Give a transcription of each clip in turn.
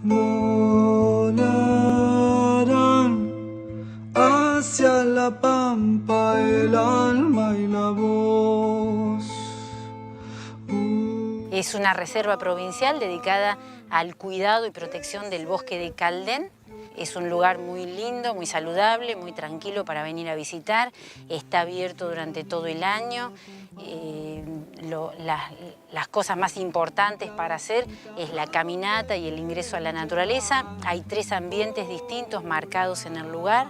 volarán hacia la pampa el alma y la voz. Es una reserva provincial dedicada al cuidado y protección del bosque de Caldén. Es un lugar muy lindo, muy saludable, muy tranquilo para venir a visitar. Está abierto durante todo el año. Las cosas más importantes para hacer es la caminata y el ingreso a la naturaleza. Hay 3 ambientes distintos marcados en el lugar,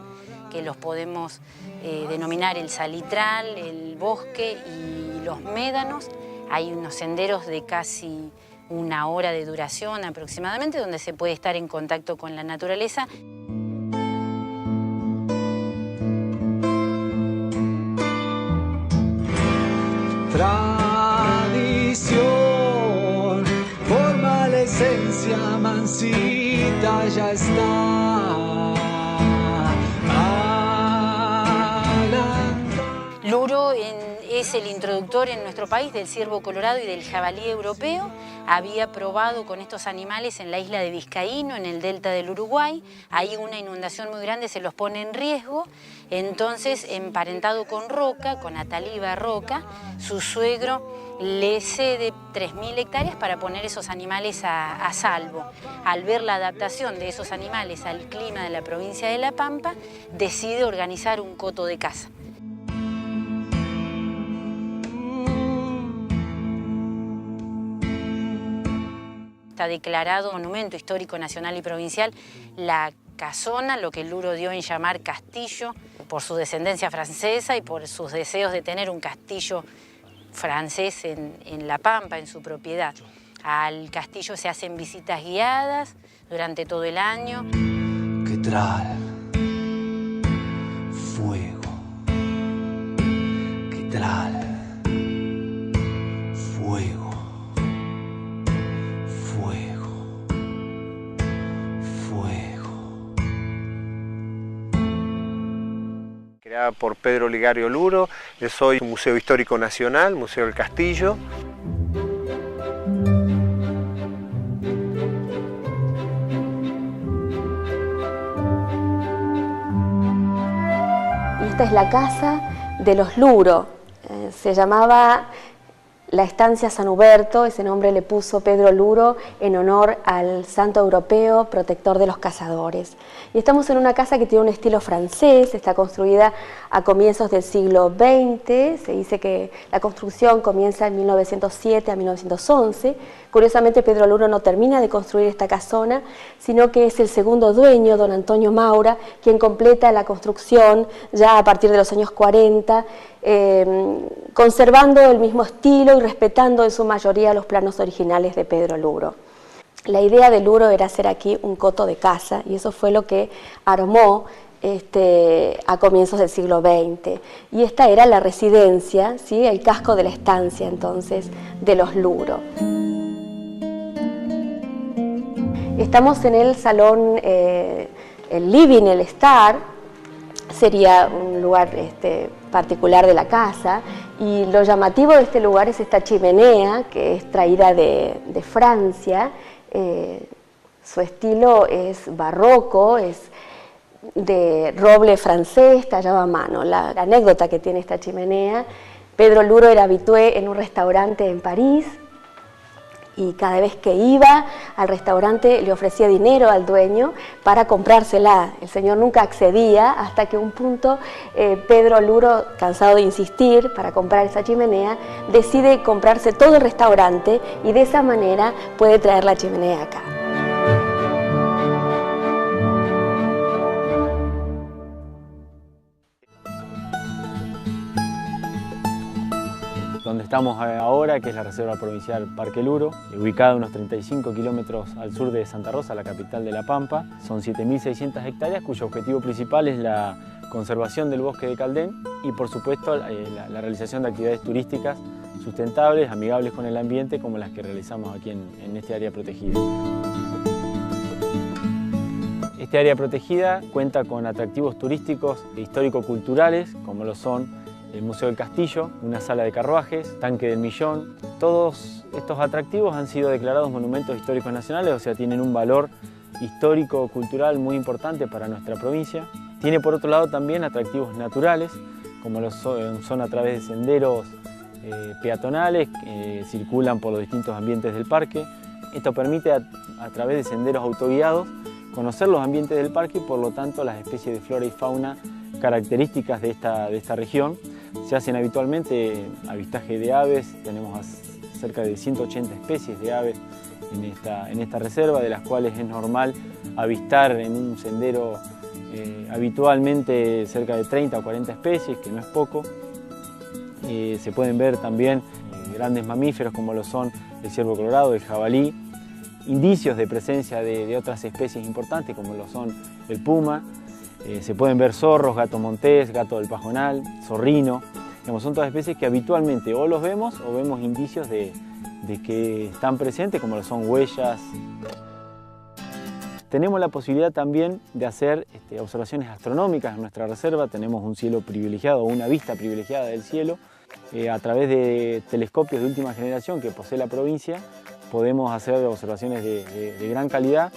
que los podemos denominar el salitral, el bosque y los médanos. Hay unos senderos de casi 1 hora de duración aproximadamente, donde se puede estar en contacto con la naturaleza. Tradición, forma la esencia, mansita ya está. Luro es el introductor en nuestro país del ciervo colorado y del jabalí europeo. Había probado con estos animales en la isla de Vizcaíno, en el delta del Uruguay. Ahí una inundación muy grande se los pone en riesgo. Entonces, emparentado con Roca, con Ataliva Roca, su suegro le cede 3.000 hectáreas para poner esos animales a salvo. Al ver la adaptación de esos animales al clima de la provincia de La Pampa, decide organizar un coto de caza. Está declarado Monumento Histórico Nacional y Provincial la casona, lo que Luro dio en llamar castillo, por su descendencia francesa y por sus deseos de tener un castillo francés en La Pampa, en su propiedad. Al castillo se hacen visitas guiadas durante todo el año. ¿Qué tal? Fuego. ¿Qué tal? Fuego. Creada por Pedro Ligario Luro, es hoy un Museo Histórico Nacional, Museo del Castillo. Esta es la casa de los Luro. Se llamaba la estancia San Huberto, ese nombre le puso Pedro Luro en honor al santo europeo protector de los cazadores. Y estamos en una casa que tiene un estilo francés, está construida a comienzos del siglo XX, se dice que la construcción comienza en 1907 a 1911. Curiosamente, Pedro Luro no termina de construir esta casona, sino que es el segundo dueño, don Antonio Maura, quien completa la construcción ya a partir de los años 40, conservando el mismo estilo y respetando en su mayoría los planos originales de Pedro Luro. La idea de Luro era hacer aquí un coto de caza y eso fue lo que armó a comienzos del siglo XX. Y esta era la residencia, ¿sí? El casco de la estancia entonces de los Luro. Estamos en el salón, el living, el estar, sería un lugar particular de la casa, y lo llamativo de este lugar es esta chimenea que es traída de Francia. Su estilo es barroco, es de roble francés tallado a mano. La anécdota que tiene esta chimenea: Pedro Luro era habitué en un restaurante en París y cada vez que iba al restaurante le ofrecía dinero al dueño para comprársela. El señor nunca accedía hasta que un punto Pedro Luro, cansado de insistir para comprar esa chimenea, decide comprarse todo el restaurante y de esa manera puede traer la chimenea acá. Donde estamos ahora, que es la Reserva Provincial Parque Luro, ubicada a unos 35 kilómetros al sur de Santa Rosa, la capital de La Pampa. Son 7.600 hectáreas, cuyo objetivo principal es la conservación del bosque de Caldén y, por supuesto, la realización de actividades turísticas sustentables, amigables con el ambiente, como las que realizamos aquí en este área protegida. Este área protegida cuenta con atractivos turísticos e histórico-culturales, como lo son el Museo del Castillo, una sala de carruajes, Tanque del Millón. Todos estos atractivos han sido declarados monumentos históricos nacionales, o sea, tienen un valor histórico-cultural muy importante para nuestra provincia. Tiene por otro lado también atractivos naturales, como son a través de senderos peatonales que circulan por los distintos ambientes del parque. Esto permite a través de senderos autoguiados conocer los ambientes del parque y por lo tanto las especies de flora y fauna características de esta región. Se hacen habitualmente avistaje de aves, tenemos cerca de 180 especies de aves en esta reserva, de las cuales es normal avistar en un sendero habitualmente cerca de 30 o 40 especies, que no es poco. Se pueden ver también grandes mamíferos como lo son el ciervo colorado, el jabalí, indicios de presencia de otras especies importantes como lo son el puma. Se pueden ver zorros, gato montés, gato del pajonal, zorrino. Son todas especies que habitualmente o los vemos o vemos indicios de que están presentes, como lo son huellas. Tenemos la posibilidad también de hacer observaciones astronómicas en nuestra reserva. Tenemos un cielo privilegiado, una vista privilegiada del cielo. A través de telescopios de última generación que posee la provincia, podemos hacer observaciones de gran calidad,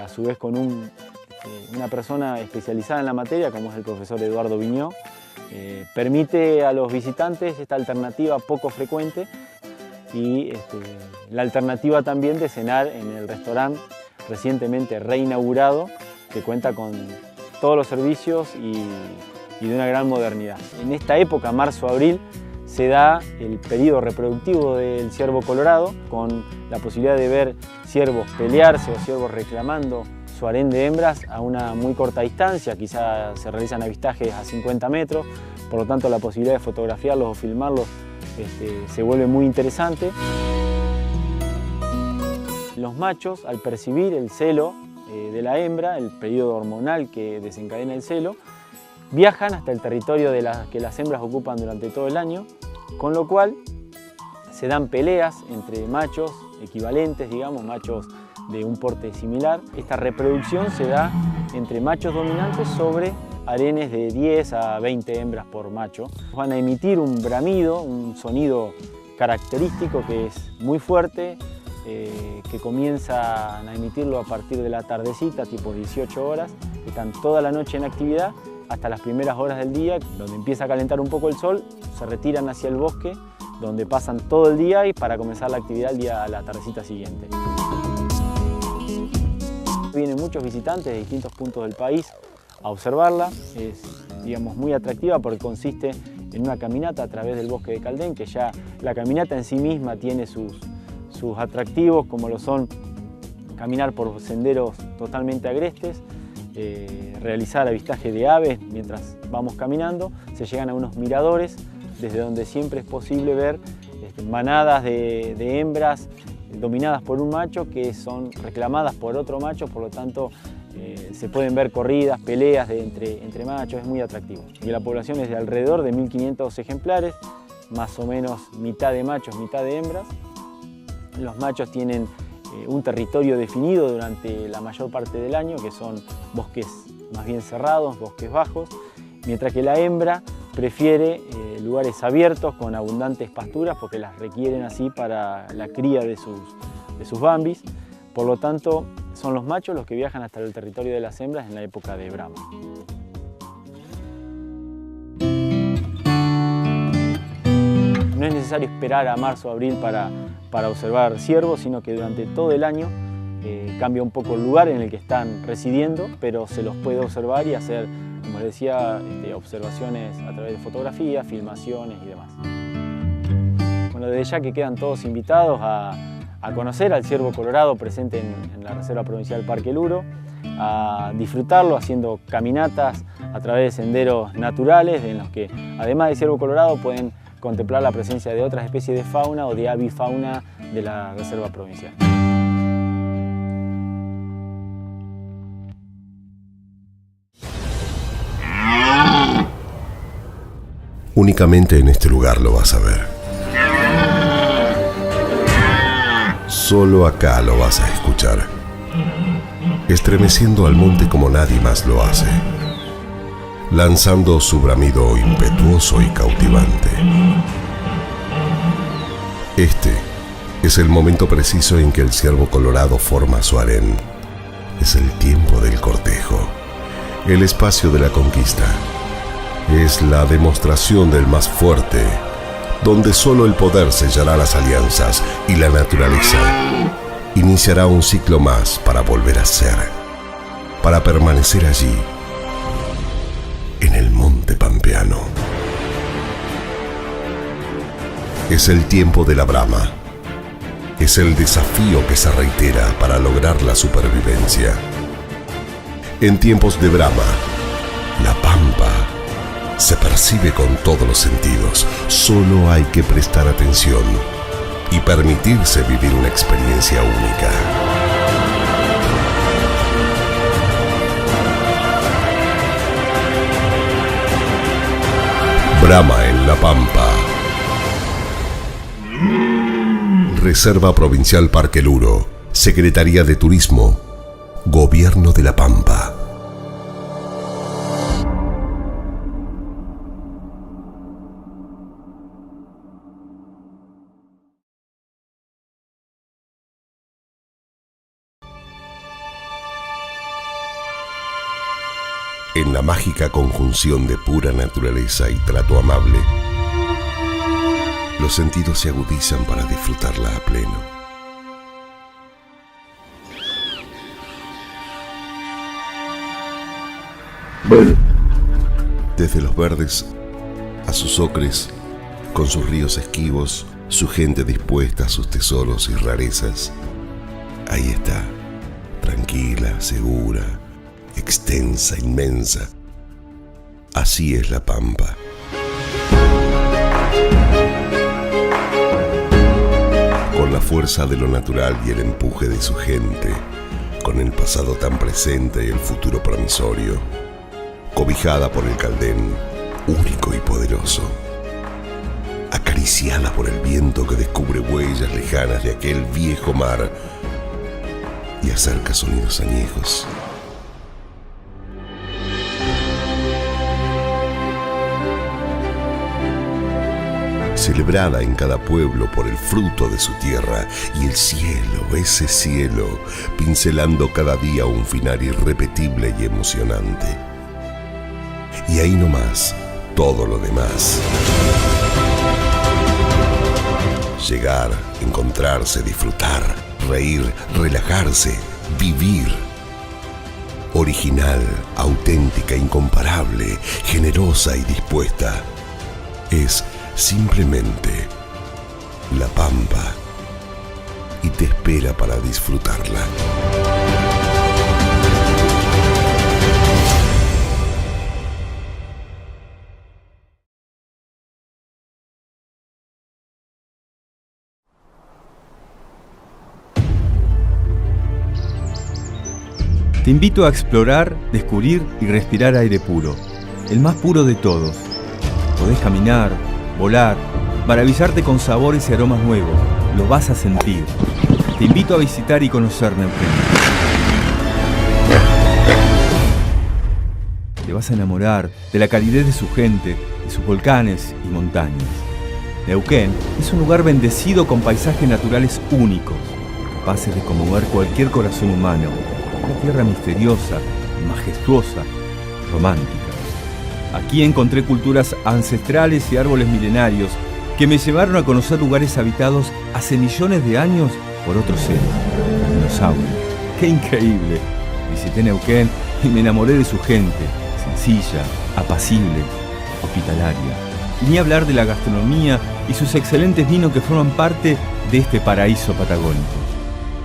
a su vez con una persona especializada en la materia, como es el profesor Eduardo Viñó. Permite a los visitantes esta alternativa poco frecuente y la alternativa también de cenar en el restaurante recientemente reinaugurado, que cuenta con todos los servicios y de una gran modernidad. En esta época, marzo-abril, se da el periodo reproductivo del ciervo colorado, con la posibilidad de ver ciervos pelearse o ciervos reclamando su harén de hembras a una muy corta distancia. Quizás se realizan avistajes a 50 metros, por lo tanto la posibilidad de fotografiarlos o filmarlos se vuelve muy interesante. Los machos, al percibir el celo de la hembra, el periodo hormonal que desencadena el celo, viajan hasta el territorio que las hembras ocupan durante todo el año, con lo cual se dan peleas entre machos equivalentes, digamos, machos de un porte similar. Esta reproducción se da entre machos dominantes sobre harenes de 10 a 20 hembras por macho. Van a emitir un bramido, un sonido característico que es muy fuerte, que comienzan a emitirlo a partir de la tardecita, tipo 18 horas, que están toda la noche en actividad hasta las primeras horas del día, donde empieza a calentar un poco el sol, se retiran hacia el bosque, donde pasan todo el día y para comenzar la actividad a la tardecita siguiente. Vienen muchos visitantes de distintos puntos del país a observarla. Es, digamos, muy atractiva porque consiste en una caminata a través del bosque de Caldén, que ya la caminata en sí misma tiene sus atractivos, como lo son caminar por senderos totalmente agrestes, realizar avistaje de aves mientras vamos caminando. Se llegan a unos miradores desde donde siempre es posible ver manadas de hembras dominadas por un macho que son reclamadas por otro macho, por lo tanto se pueden ver corridas, peleas entre machos, es muy atractivo. Y la población es de alrededor de 1500 ejemplares, más o menos mitad de machos, mitad de hembras. Los machos tienen un territorio definido durante la mayor parte del año, que son bosques más bien cerrados, bosques bajos, mientras que la hembra prefiere lugares abiertos con abundantes pasturas porque las requieren así para la cría de sus bambis. Por lo tanto, son los machos los que viajan hasta el territorio de las hembras en la época de brama. No es necesario esperar a marzo o abril para observar ciervos, sino que durante todo el año cambia un poco el lugar en el que están residiendo, pero se los puede observar y hacer, como les decía, observaciones a través de fotografías, filmaciones y demás. Bueno, desde ya que quedan todos invitados a conocer al ciervo colorado presente en la Reserva Provincial Parque Luro, a disfrutarlo haciendo caminatas a través de senderos naturales en los que, además de ciervo colorado, pueden contemplar la presencia de otras especies de fauna o de avifauna de la Reserva Provincial. Únicamente en este lugar lo vas a ver. Solo acá lo vas a escuchar, estremeciendo al monte como nadie más lo hace, lanzando su bramido impetuoso y cautivante. Este es el momento preciso en que el ciervo colorado forma su harén, Es el tiempo del cortejo, el espacio de la conquista. Es la demostración del más fuerte, donde solo el poder sellará las alianzas y la naturaleza iniciará un ciclo más para volver a ser, para permanecer allí, en el monte pampeano. Es el tiempo de la brama. Es el desafío que se reitera para lograr la supervivencia. En tiempos de brama, la pampa se percibe con todos los sentidos. Solo hay que prestar atención y permitirse vivir una experiencia única. Brama en la Pampa. Reserva Provincial Parque Luro, Secretaría de Turismo, Gobierno de la Pampa. En la mágica conjunción de pura naturaleza y trato amable, los sentidos se agudizan para disfrutarla a pleno. Desde los verdes a sus ocres, con sus ríos esquivos, su gente dispuesta a sus tesoros y rarezas, ahí está, tranquila, segura, extensa, inmensa. Así es la Pampa. Con la fuerza de lo natural y el empuje de su gente, con el pasado tan presente y el futuro promisorio, cobijada por el Caldén, único y poderoso, acariciada por el viento que descubre huellas lejanas de aquel viejo mar y acerca sonidos añejos. Celebrada en cada pueblo por el fruto de su tierra y el cielo, ese cielo, pincelando cada día un final irrepetible y emocionante. Y ahí nomás, todo lo demás. Llegar, encontrarse, disfrutar, reír, relajarse, vivir. Original, auténtica, incomparable, generosa y dispuesta. Es simplemente la Pampa y te espera para disfrutarla. Te invito a explorar, descubrir y respirar aire puro, el más puro de todos. Podés caminar, volar, maravillarte con sabores y aromas nuevos. Lo vas a sentir. Te invito a visitar y conocer Neuquén. Te vas a enamorar de la calidez de su gente, de sus volcanes y montañas. Neuquén es un lugar bendecido con paisajes naturales únicos, capaces de conmover cualquier corazón humano. Una tierra misteriosa, majestuosa, romántica. Aquí encontré culturas ancestrales y árboles milenarios que me llevaron a conocer lugares habitados hace millones de años por otros seres, dinosaurios. ¡Qué increíble! Visité Neuquén y me enamoré de su gente, sencilla, apacible, hospitalaria. Y ni hablar de la gastronomía y sus excelentes vinos que forman parte de este paraíso patagónico.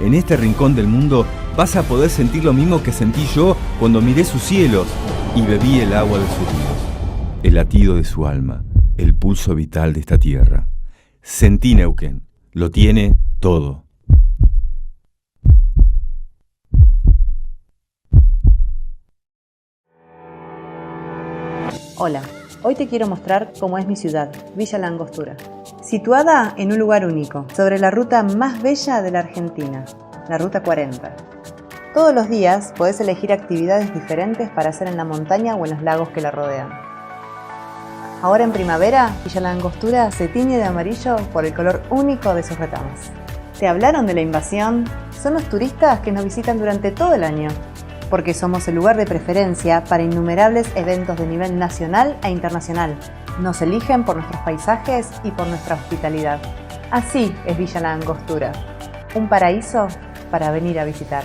En este rincón del mundo vas a poder sentir lo mismo que sentí yo cuando miré sus cielos y bebí el agua de sus ríos. El latido de su alma, el pulso vital de esta tierra. Sentí Neuquén, lo tiene todo. Hola, hoy te quiero mostrar cómo es mi ciudad, Villa La Angostura. Situada en un lugar único, sobre la ruta más bella de la Argentina, la Ruta 40. Todos los días podés elegir actividades diferentes para hacer en la montaña o en los lagos que la rodean. Ahora en primavera, Villa La Angostura se tiñe de amarillo por el color único de sus retamas. ¿Te hablaron de la invasión? Son los turistas que nos visitan durante todo el año, porque somos el lugar de preferencia para innumerables eventos de nivel nacional e internacional. Nos eligen por nuestros paisajes y por nuestra hospitalidad. Así es Villa La Angostura, un paraíso para venir a visitar.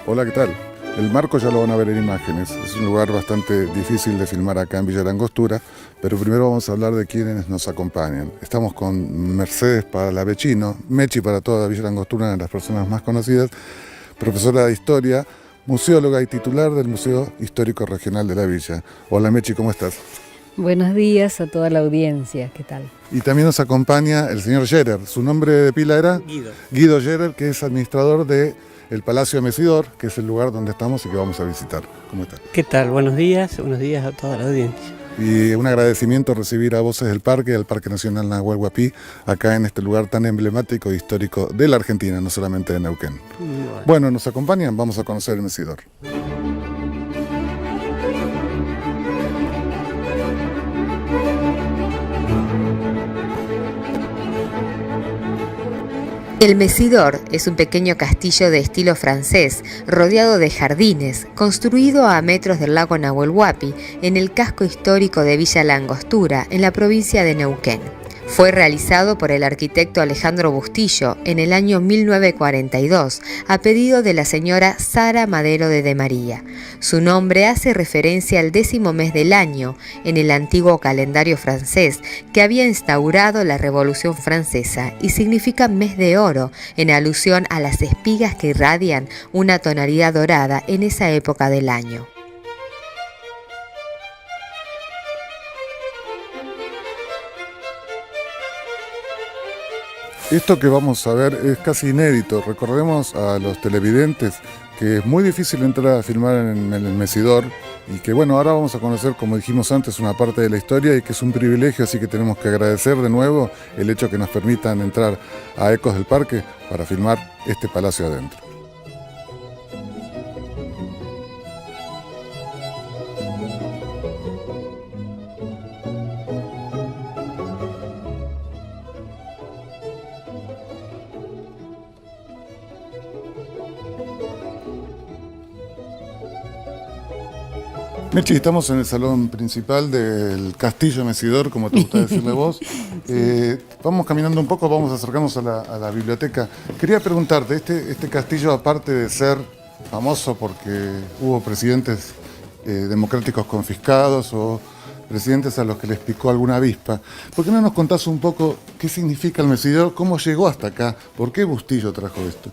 Hola, ¿qué tal? El marco ya lo van a ver en imágenes. Es un lugar bastante difícil de filmar acá en Villa La Angostura, pero primero vamos a hablar de quienes nos acompañan. Estamos con Mercedes Palavecino, Mechi para toda Villa La Angostura, una de las personas más conocidas, profesora de Historia, museóloga y titular del Museo Histórico Regional de la Villa. Hola Mechi, ¿cómo estás? Buenos días a toda la audiencia, ¿qué tal? Y también nos acompaña el señor Gerer. ¿Su nombre de pila era? Guido Gerer, que es administrador de el Palacio de Mesidor, que es el lugar donde estamos y que vamos a visitar. ¿Cómo está? ¿Qué tal? Buenos días a toda la audiencia. Y un agradecimiento recibir a Voces del Parque, al Parque Nacional Nahuel Huapi, acá en este lugar tan emblemático e histórico de la Argentina, no solamente de Neuquén. Bueno, ¿nos acompañan? Vamos a conocer el Mesidor. El Mesidor es un pequeño castillo de estilo francés, rodeado de jardines, construido a metros del lago Nahuel Huapi, en el casco histórico de Villa La Angostura, en la provincia de Neuquén. Fue realizado por el arquitecto Alejandro Bustillo en el año 1942, a pedido de la señora Sara Madero de María. Su nombre hace referencia al 10º mes del año, en el antiguo calendario francés, que había instaurado la Revolución Francesa, y significa mes de oro, en alusión a las espigas que irradian una tonalidad dorada en esa época del año. Esto que vamos a ver es casi inédito. Recordemos a los televidentes que es muy difícil entrar a filmar en el Mesidor y que bueno, ahora vamos a conocer, como dijimos antes, una parte de la historia y que es un privilegio, así que tenemos que agradecer de nuevo el hecho que nos permitan entrar a Ecos del Parque para filmar este palacio adentro. Mechi, estamos en el salón principal del Castillo Mesidor, como te gusta decirle vos. Vamos caminando un poco, vamos a acercarnos a la biblioteca. Quería preguntarte, este castillo, aparte de ser famoso porque hubo presidentes democráticos confiscados o presidentes a los que les picó alguna avispa, ¿por qué no nos contás un poco qué significa el Mesidor, cómo llegó hasta acá, por qué Bustillo trajo esto?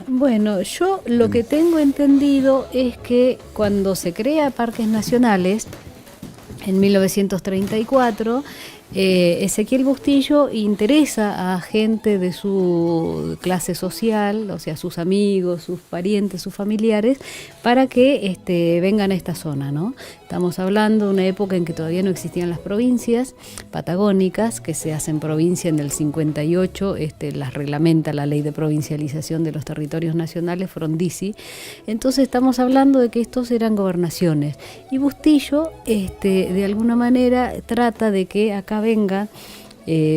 Bueno, yo lo que tengo entendido es que cuando se crea Parques Nacionales, en 1934, Ezequiel Bustillo interesa a gente de su clase social, o sea, sus amigos, sus parientes, sus familiares, para que vengan a esta zona, ¿no? Estamos hablando de una época en que todavía no existían las provincias patagónicas, que se hacen provincia en el 58, las reglamenta la Ley de Provincialización de los Territorios Nacionales, Frondizi. Entonces estamos hablando de que estos eran gobernaciones. Y Bustillo, de alguna manera, trata de que acá venga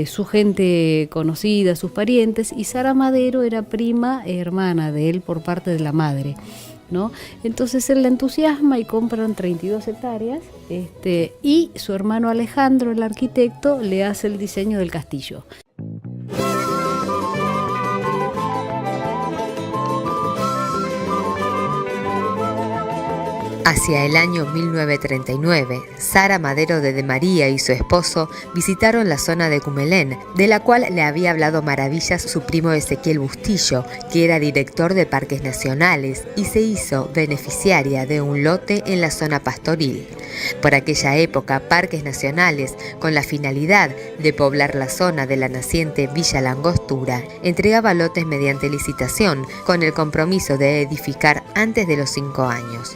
su gente conocida, sus parientes, y Sara Madero era prima hermana de él por parte de la madre, ¿no? Entonces él la entusiasma y compran 32 hectáreas y su hermano Alejandro, el arquitecto, le hace el diseño del castillo. Hacia el año 1939, Sara Madero de María y su esposo visitaron la zona de Cumelén, de la cual le había hablado maravillas su primo Ezequiel Bustillo, que era director de Parques Nacionales y se hizo beneficiaria de un lote en la zona pastoril. Por aquella época, Parques Nacionales, con la finalidad de poblar la zona de la naciente Villa La Angostura, entregaba lotes mediante licitación, con el compromiso de edificar antes de los 5 años.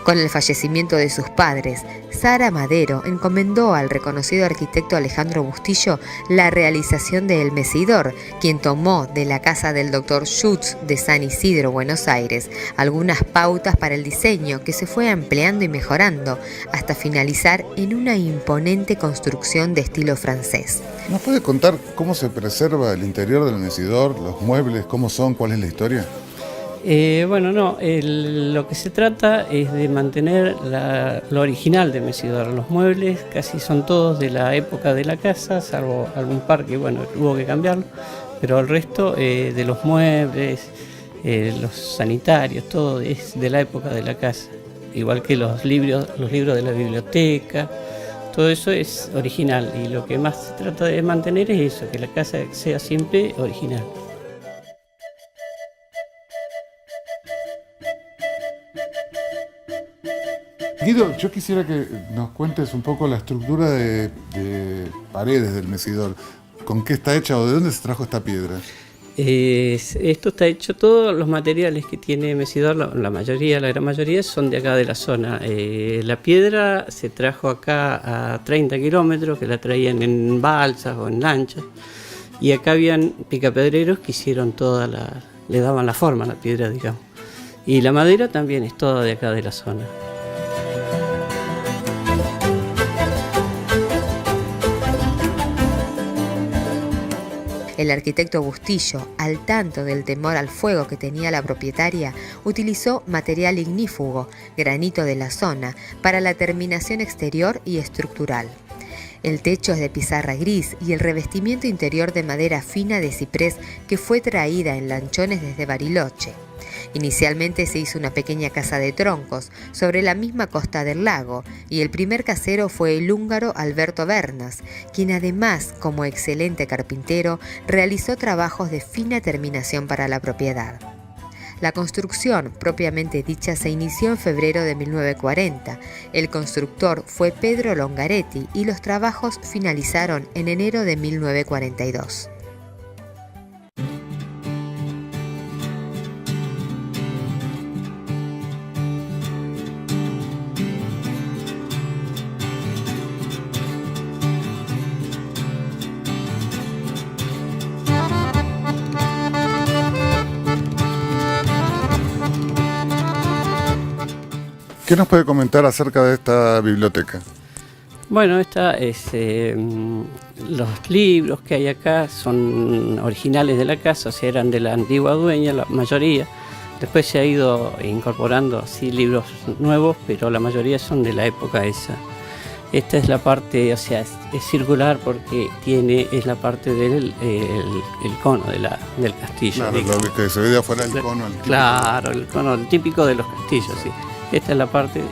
Con el fallecimiento de sus padres, Sara Madero encomendó al reconocido arquitecto Alejandro Bustillo la realización del mecedor, quien tomó de la casa del Dr. Schutz de San Isidro, Buenos Aires, algunas pautas para el diseño que se fue ampliando y mejorando hasta finalizar en una imponente construcción de estilo francés. ¿Nos puede contar cómo se preserva el interior del mecedor, los muebles, cómo son, cuál es la historia? Lo que se trata es de mantener lo original de mecedor. Los muebles casi son todos de la época de la casa, salvo algún par que hubo que cambiarlo, pero el resto de los muebles, los sanitarios, todo es de la época de la casa. Igual que los libros de la biblioteca, todo eso es original, y lo que más se trata de mantener es eso, que la casa sea siempre original. Guido, yo quisiera que nos cuentes un poco la estructura de paredes del mecedor. ¿Con qué está hecha o de dónde se trajo esta piedra? Esto está hecho, todos los materiales que tiene mecedor, la gran mayoría son de acá de la zona. La piedra se trajo acá a 30 kilómetros, que la traían en balsas o en lanchas, y acá habían picapedreros que hicieron le daban la forma a la piedra, digamos. Y la madera también es toda de acá de la zona. El arquitecto Bustillo, al tanto del temor al fuego que tenía la propietaria, utilizó material ignífugo, granito de la zona, para la terminación exterior y estructural. El techo es de pizarra gris y el revestimiento interior de madera fina de ciprés que fue traída en lanchones desde Bariloche. Inicialmente se hizo una pequeña casa de troncos sobre la misma costa del lago, y el primer casero fue el húngaro Alberto Bernas, quien además, como excelente carpintero, realizó trabajos de fina terminación para la propiedad. La construcción, propiamente dicha, se inició en febrero de 1940. El constructor fue Pedro Longaretti y los trabajos finalizaron en enero de 1942. ¿Qué nos puede comentar acerca de esta biblioteca? Bueno, los libros que hay acá son originales de la casa, o sea, eran de la antigua dueña, la mayoría. Después se ha ido incorporando así libros nuevos, pero la mayoría son de la época esa. Esta es la parte, o sea, es circular porque es la parte del el cono del castillo. Claro, lo que se ve de afuera del cono. Claro, el cono el típico de los castillos, sí. Esta es la parte de...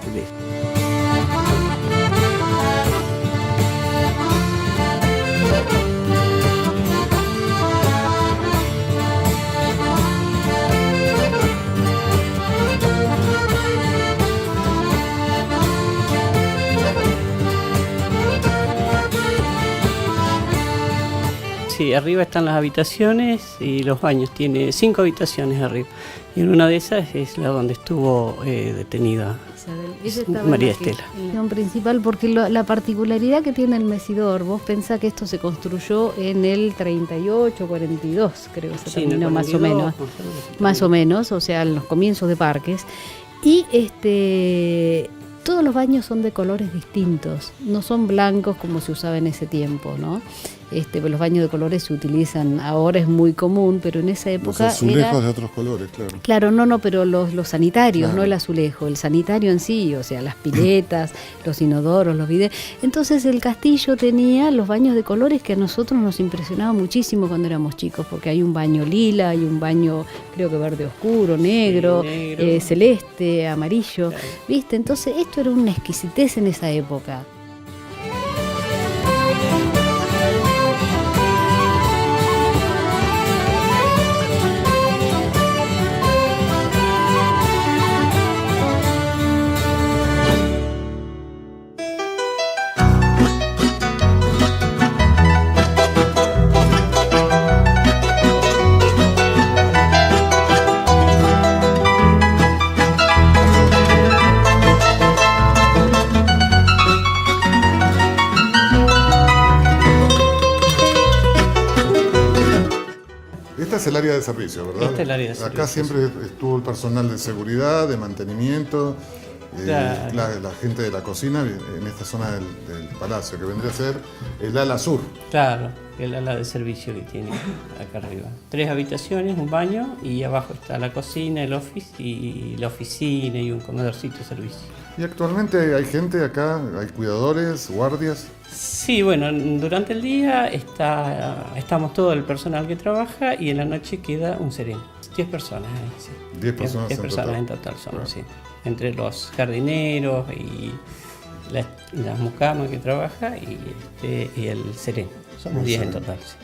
Sí, arriba están las habitaciones y los baños. Tiene 5 habitaciones arriba. Y en una de esas es la donde estuvo detenida María Estela. En principal, porque la particularidad que tiene el mecedor, vos pensás que esto se construyó en el 38, 42, creo que se terminó más o menos. Más o menos, o sea, en los comienzos de Parques. Y todos los baños son de colores distintos, no son blancos como se usaba en ese tiempo, ¿no? Los baños de colores se utilizan, ahora es muy común, pero en esa época los azulejos de otros colores, claro. Claro, no, pero los sanitarios, claro. No el azulejo, el sanitario en sí, o sea, las piletas, los inodoros, los bidet. Entonces el castillo tenía los baños de colores que a nosotros nos impresionaba muchísimo cuando éramos chicos, porque hay un baño lila, hay un baño, creo que verde oscuro, negro, celeste, amarillo, claro. ¿Viste? Entonces esto era una exquisitez en esa época. Esta es el área de servicio, ¿verdad? Esta es el área de servicio. Acá siempre estuvo el personal de seguridad, de mantenimiento, la gente de la cocina en esta zona del palacio, que vendría a ser el ala sur. Claro, el ala de servicio que tiene acá arriba. 3 habitaciones, un baño y abajo está la cocina, el office y la oficina y un comedorcito de servicio. ¿Y actualmente hay gente acá? ¿Hay cuidadores, guardias? Sí, bueno, durante el día estamos todo el personal que trabaja y en la noche queda un sereno. 10 personas ahí, sí. 10 personas, 10 personas en total somos, sí. Entre los jardineros y la mucama que trabaja y el sereno. Somos 10 en total, sí.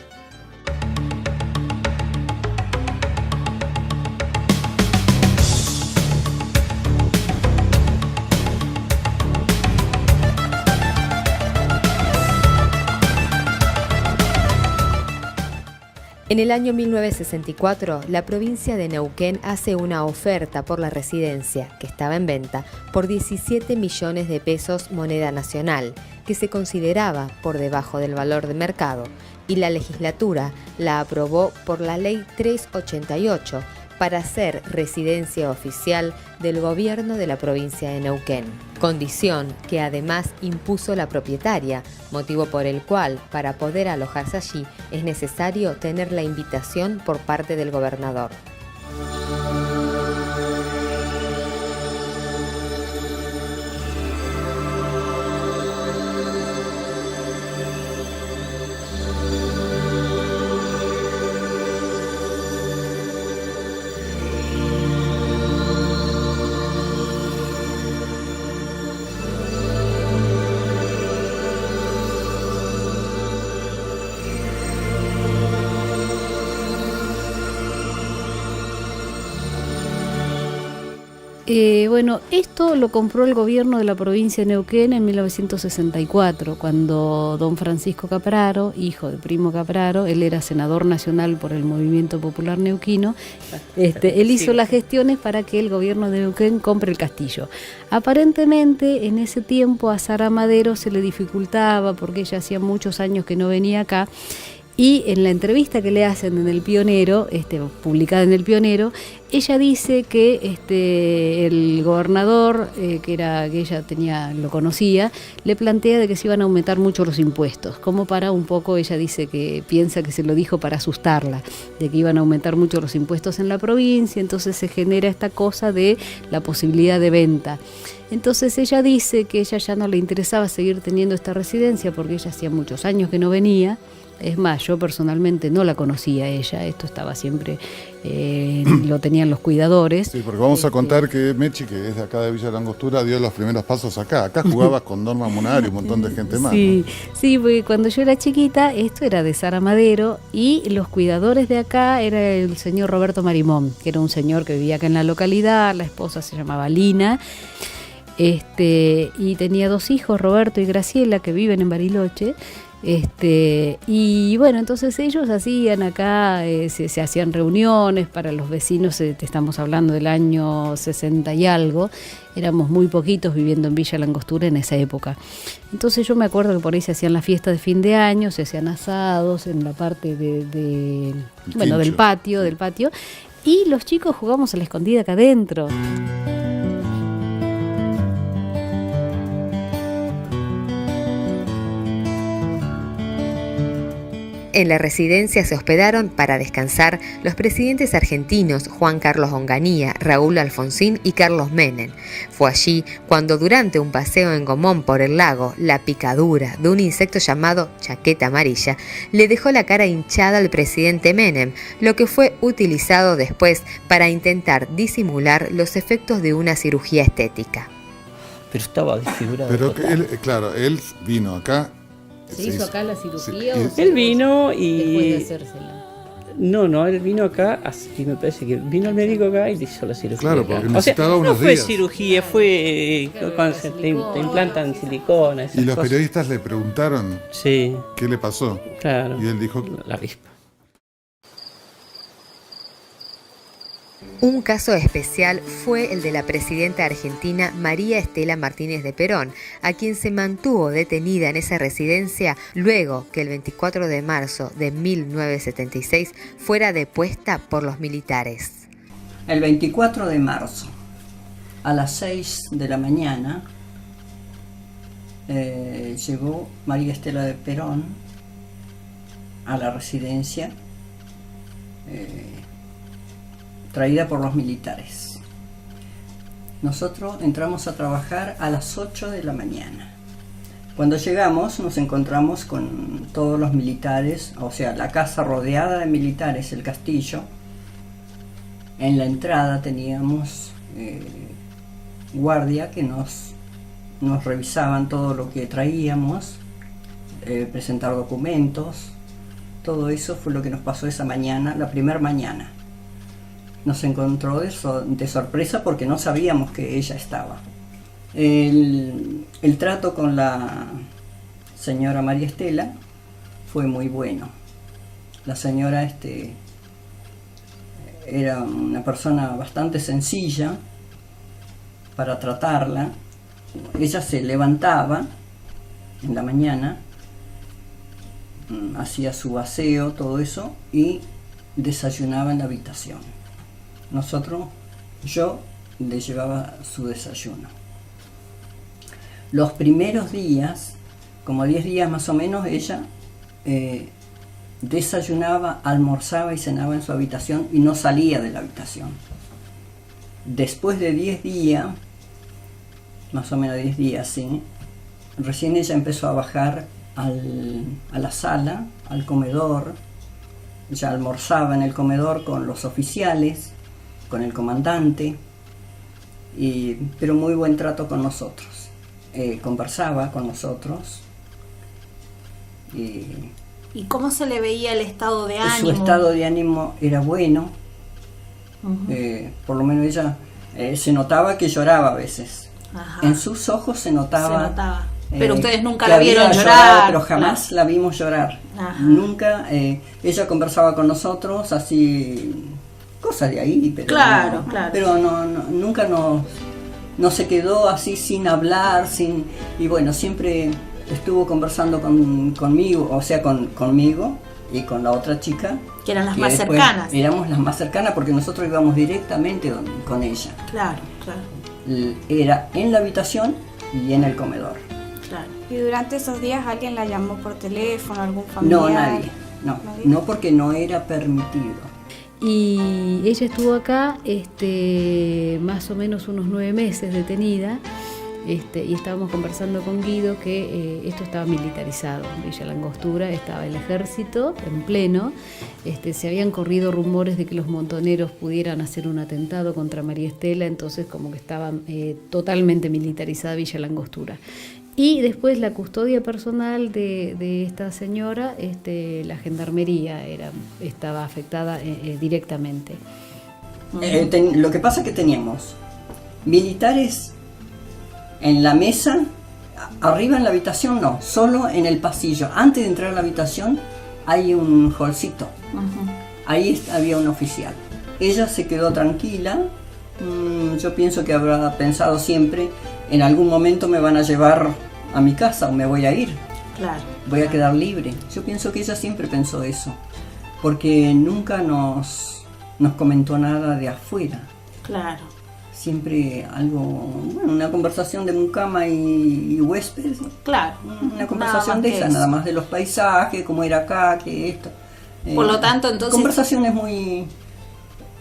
En el año 1964, la provincia de Neuquén hace una oferta por la residencia, que estaba en venta, por 17 millones de pesos moneda nacional, que se consideraba por debajo del valor de mercado, y la legislatura la aprobó por la Ley 388 para ser residencia oficial del gobierno de la provincia de Neuquén, condición que además impuso la propietaria, motivo por el cual, para poder alojarse allí, es necesario tener la invitación por parte del gobernador. Bueno, esto lo compró el gobierno de la provincia de Neuquén en 1964, cuando don Francisco Capraro, hijo de Primo Capraro, él era senador nacional por el Movimiento Popular Neuquino, él hizo las gestiones para que el gobierno de Neuquén compre el castillo. Aparentemente, en ese tiempo a Sara Madero se le dificultaba porque ella hacía muchos años que no venía acá. Y en la entrevista que le hacen en El Pionero, publicada en El Pionero, ella dice que el gobernador, que ella lo conocía, le plantea de que se iban a aumentar mucho los impuestos, como para un poco, ella dice que piensa que se lo dijo para asustarla, de que iban a aumentar mucho los impuestos en la provincia, entonces se genera esta cosa de la posibilidad de venta. Entonces ella dice que ella ya no le interesaba seguir teniendo esta residencia porque ella hacía muchos años que no venía. Es más, yo personalmente no la conocía a ella, esto estaba siempre, lo tenían los cuidadores. Sí, porque vamos a contar que Mechi, que es de acá de Villa Langostura, dio los primeros pasos acá. Acá jugabas con Norma Munari y un montón de gente más. Sí, ¿no? Sí, porque cuando yo era chiquita, esto era de Sara Madero y los cuidadores de acá era el señor Roberto Marimón, que era un señor que vivía acá en la localidad, la esposa se llamaba Lina. Y tenía 2 hijos, Roberto y Graciela, que viven en Bariloche. Y bueno, entonces ellos hacían acá, se hacían reuniones para los vecinos, te estamos hablando del año 60 y algo, éramos muy poquitos viviendo en Villa Langostura en esa época. Entonces yo me acuerdo que por ahí se hacían las fiestas de fin de año, se hacían asados en la parte del patio, y los chicos jugamos a la escondida acá adentro. En la residencia se hospedaron para descansar los presidentes argentinos Juan Carlos Onganía, Raúl Alfonsín y Carlos Menem. Fue allí cuando durante un paseo en Gomón por el lago, la picadura de un insecto llamado chaqueta amarilla le dejó la cara hinchada al presidente Menem, lo que fue utilizado después para intentar disimular los efectos de una cirugía estética. Pero estaba desfigurado. Pero él vino acá. ¿Se hizo acá la cirugía? Él vino y... después de hacérsela. No, él vino acá, así me parece que vino el médico acá y le hizo la cirugía. Claro, porque necesitaba unos días. No fue cirugía, fue cuando te implantan silicona. Y los periodistas le preguntaron qué le pasó. Claro. Y él dijo... La avispa. Un caso especial fue el de la presidenta argentina María Estela Martínez de Perón, a quien se mantuvo detenida en esa residencia luego que el 24 de marzo de 1976 fuera depuesta por los militares. El 24 de marzo, a las 6 de la mañana, llegó María Estela de Perón a la residencia, traída por los militares. Nosotros entramos a trabajar a las 8 de la mañana. Cuando llegamos nos encontramos con todos los militares, o sea, la casa rodeada de militares, el castillo. En la entrada teníamos guardia que nos revisaban todo lo que traíamos, presentar documentos. Todo eso fue lo que nos pasó esa mañana, la primera mañana. Nos encontró de sorpresa porque no sabíamos que ella estaba. El trato con la señora María Estela fue muy bueno. La señora era una persona bastante sencilla para tratarla. Ella se levantaba en la mañana, hacía su aseo, todo eso, y desayunaba en la habitación. Yo le llevaba su desayuno. Los primeros días, como 10 días más o menos, ella desayunaba, almorzaba y cenaba en su habitación y no salía de la habitación. Después de 10 días, más o menos 10 días, sí, recién ella empezó a bajar a la sala, al comedor. Ella almorzaba en el comedor con los oficiales, con el comandante, pero muy buen trato con nosotros. Conversaba con nosotros. ¿Y cómo se le veía el estado de ánimo? Su estado de ánimo era bueno. Por lo menos ella se notaba que lloraba a veces. Ajá. En sus ojos se notaba. Pero ustedes nunca la vieron llorar. Pero jamás la vimos llorar. Ajá. Nunca. Ella conversaba con nosotros así, cosas de ahí, pero claro. Pero nunca no se quedó así sin hablar, y bueno, siempre estuvo conversando conmigo, o sea, conmigo y con la otra chica. Que eran las más cercanas. Éramos las más cercanas porque nosotros íbamos directamente con ella. Claro. Era en la habitación y en el comedor. Claro. ¿Y durante esos días alguien la llamó por teléfono, algún familiar? No, nadie. No, porque no era permitido. Y ella estuvo acá más o menos unos 9 meses detenida, y estábamos conversando con Guido que esto estaba militarizado. Villa La Angostura estaba el ejército en pleno. Se habían corrido rumores de que los montoneros pudieran hacer un atentado contra María Estela, entonces como que estaba totalmente militarizada Villa La Angostura. Y después la custodia personal de esta señora, la gendarmería estaba afectada directamente. Lo que pasa es que teníamos militares en la mesa, arriba en la habitación no, solo en el pasillo. Antes de entrar a la habitación hay un hallcito. Ahí había un oficial. Ella se quedó tranquila. Yo pienso que habrá pensado siempre, en algún momento me van a llevar a mi casa o me voy a ir. Claro. Voy a quedar libre. Yo pienso que ella siempre pensó eso, porque nunca nos comentó nada de afuera. Claro. Siempre una conversación de mucama y huéspedes. Claro. Una conversación de esa, nada más de los paisajes, cómo era acá, que esto. Por lo tanto, entonces... Conversaciones muy...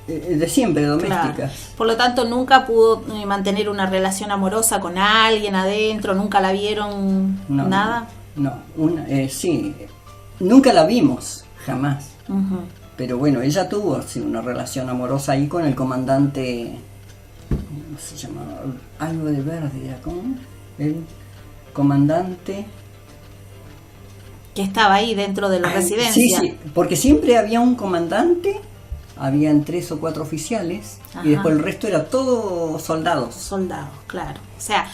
de siempre, domésticas. Claro. Por lo tanto, nunca pudo mantener una relación amorosa con alguien adentro, nunca la vieron, nada. Sí, nunca la vimos, jamás. Pero bueno, ella tuvo una relación amorosa ahí con el comandante, ¿cómo se llamaba? Algo de verde, ¿cómo? El comandante que estaba ahí dentro de la residencia. Sí, porque siempre había un comandante. Habían 3 o 4 oficiales. Ajá. Y después el resto era todo soldados. Soldados, claro. O sea,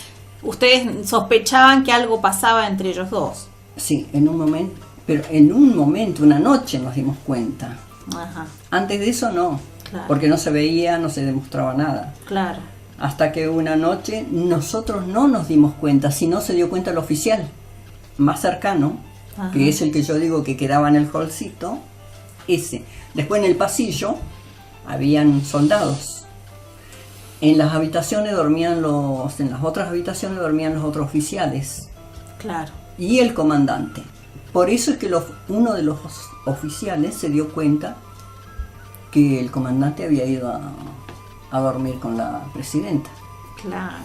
ustedes sospechaban que algo pasaba entre ellos dos. Sí, en un momento, una noche nos dimos cuenta. Ajá. Antes de eso no. Claro. porque no se veía, no se demostraba nada. Claro. Hasta que una noche nosotros no nos dimos cuenta, sino se dio cuenta el oficial más cercano, Ajá. que es el que yo digo que quedaba en el hallcito, ese. Después en el pasillo habían soldados. En las habitaciones dormían en las otras habitaciones dormían los otros oficiales. Claro. Y el comandante. Por eso es que uno de los oficiales se dio cuenta que el comandante había ido a dormir con la presidenta. Claro,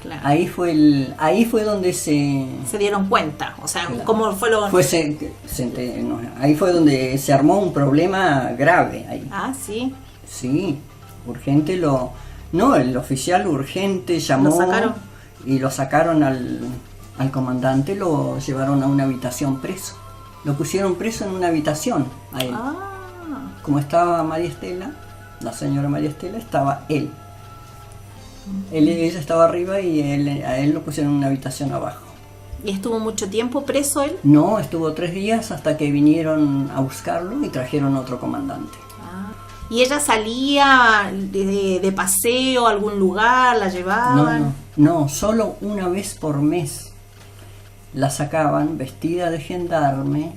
claro. Ahí fue donde se dieron cuenta, o sea, claro. ¿cómo fue lo...? Ahí fue donde se armó un problema grave. Ahí. Ah, sí. Sí, urgente el oficial urgente llamó. ¿Lo sacaron? Y lo sacaron al comandante, lo llevaron a una habitación preso. Lo pusieron preso en una habitación a él. Ah. Como estaba María Estela, la señora María Estela, estaba él. Ella estaba arriba y a él lo pusieron en una habitación abajo. ¿Y estuvo mucho tiempo preso él? No, estuvo 3 días hasta que vinieron a buscarlo y trajeron otro comandante. Ah. ¿Y ella salía de paseo a algún lugar, la llevaban? No, solo una vez por mes la sacaban vestida de gendarme,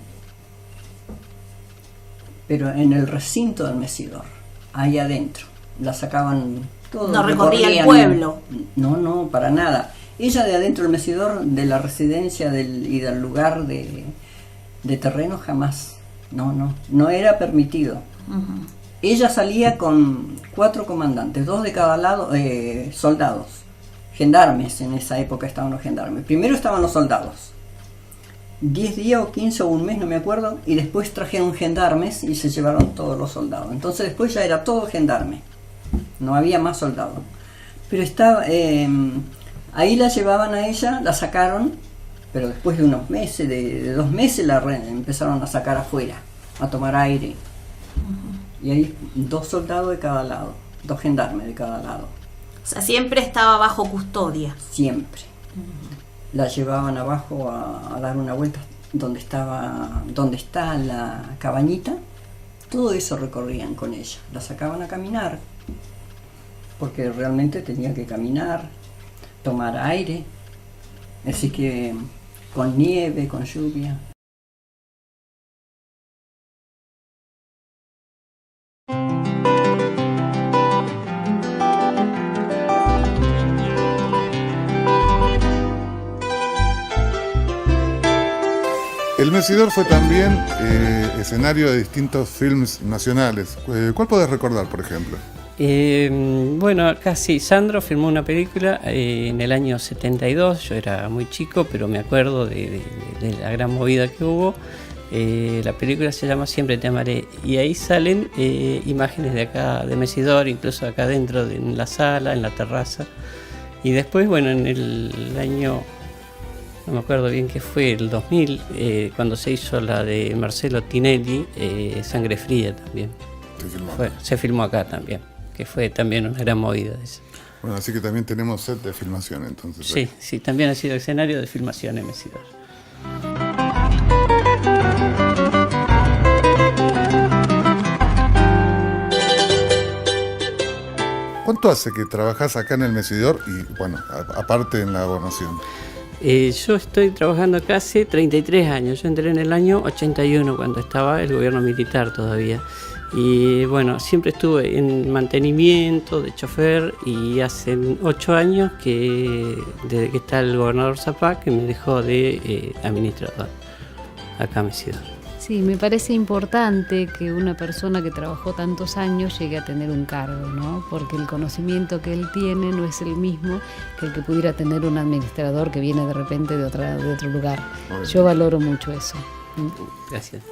pero en el recinto del Mesidor, ahí adentro. La sacaban todo. No recorría el pueblo. No, para nada. Ella de adentro del Mesidor, de la residencia y del lugar de terreno, jamás. No era permitido. Uh-huh. Ella salía con 4 comandantes, 2 de cada lado, soldados, gendarmes. En esa época estaban los gendarmes. Primero estaban los soldados, 10 días o 15 o un mes, no me acuerdo, y después trajeron gendarmes y se llevaron todos los soldados. Entonces después ya era todo gendarme, no había más soldados. Pero estaba ahí la llevaban a ella, la sacaron, pero después de unos meses, de 2 meses, empezaron a sacar afuera, a tomar aire. Uh-huh. Y ahí 2 soldados de cada lado, 2 gendarmes de cada lado. O sea, siempre estaba bajo custodia. Siempre. Uh-huh. La llevaban abajo a dar una vuelta donde está la cabañita. Todo eso recorrían con ella. La sacaban a caminar, porque realmente tenía que caminar, tomar aire. Así que con nieve, con lluvia. El Mesidor fue también escenario de distintos films nacionales. ¿Cuál podés recordar, por ejemplo? Bueno, acá sí, Sandro filmó una película en el año 72, yo era muy chico, pero me acuerdo de la gran movida que hubo. La película se llama Siempre te amaré, y ahí salen imágenes de acá, de Mesidor, incluso acá dentro, en la sala, en la terraza. Y después, bueno, en el año... no me acuerdo bien qué fue, el 2000, cuando se hizo la de Marcelo Tinelli, Sangre Fría también. Se filmó acá también, que fue también una gran movida de eso. Bueno, así que también tenemos set de filmación entonces. Sí, también ha sido escenario de filmación en Mesidor. ¿Cuánto hace que trabajás acá en el Mesidor y, bueno, aparte en la gobernación? Yo estoy trabajando acá hace 33 años. Yo entré en el año 81, cuando estaba el gobierno militar todavía. Y bueno, siempre estuve en mantenimiento de chofer, y hace 8 años desde que está el gobernador Zapá, que me dejó de administrador acá en Mesidor. Sí, me parece importante que una persona que trabajó tantos años llegue a tener un cargo, ¿no? Porque el conocimiento que él tiene no es el mismo que el que pudiera tener un administrador que viene de repente de otro lugar. Yo valoro mucho eso. Gracias.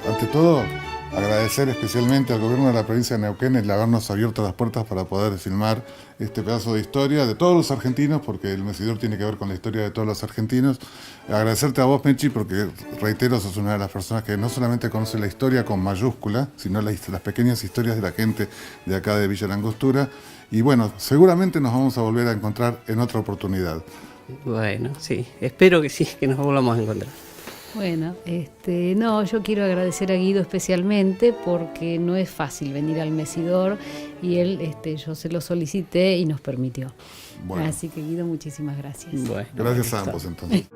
Ante todo, agradecer especialmente al gobierno de la provincia de Neuquén el habernos abierto las puertas para poder filmar este pedazo de historia de todos los argentinos, porque el Mesidor tiene que ver con la historia de todos los argentinos. Agradecerte a vos, Mechi, porque, reitero, sos una de las personas que no solamente conoce la historia con mayúscula, sino las pequeñas historias de la gente de acá de Villa Langostura. Y bueno, seguramente nos vamos a volver a encontrar en otra oportunidad. Bueno, sí, espero que sí, que nos volvamos a encontrar. Bueno, no, yo quiero agradecer a Guido especialmente porque no es fácil venir al Mesidor y él, yo se lo solicité y nos permitió. Bueno. Así que Guido, muchísimas gracias. Bueno, gracias a ambos entonces.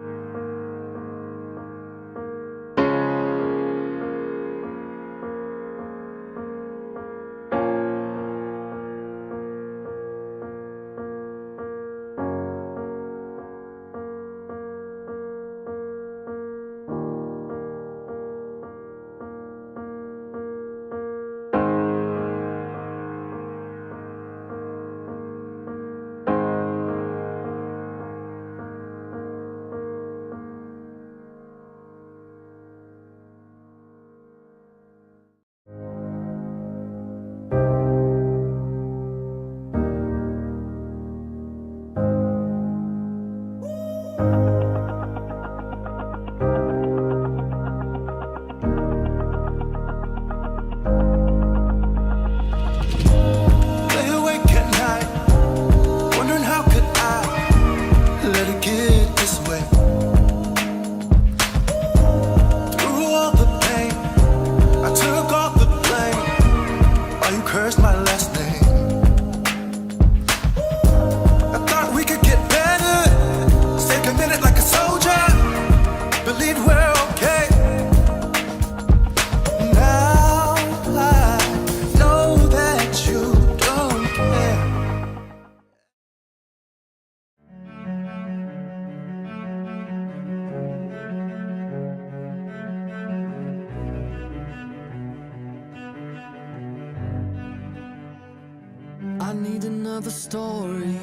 I need another story,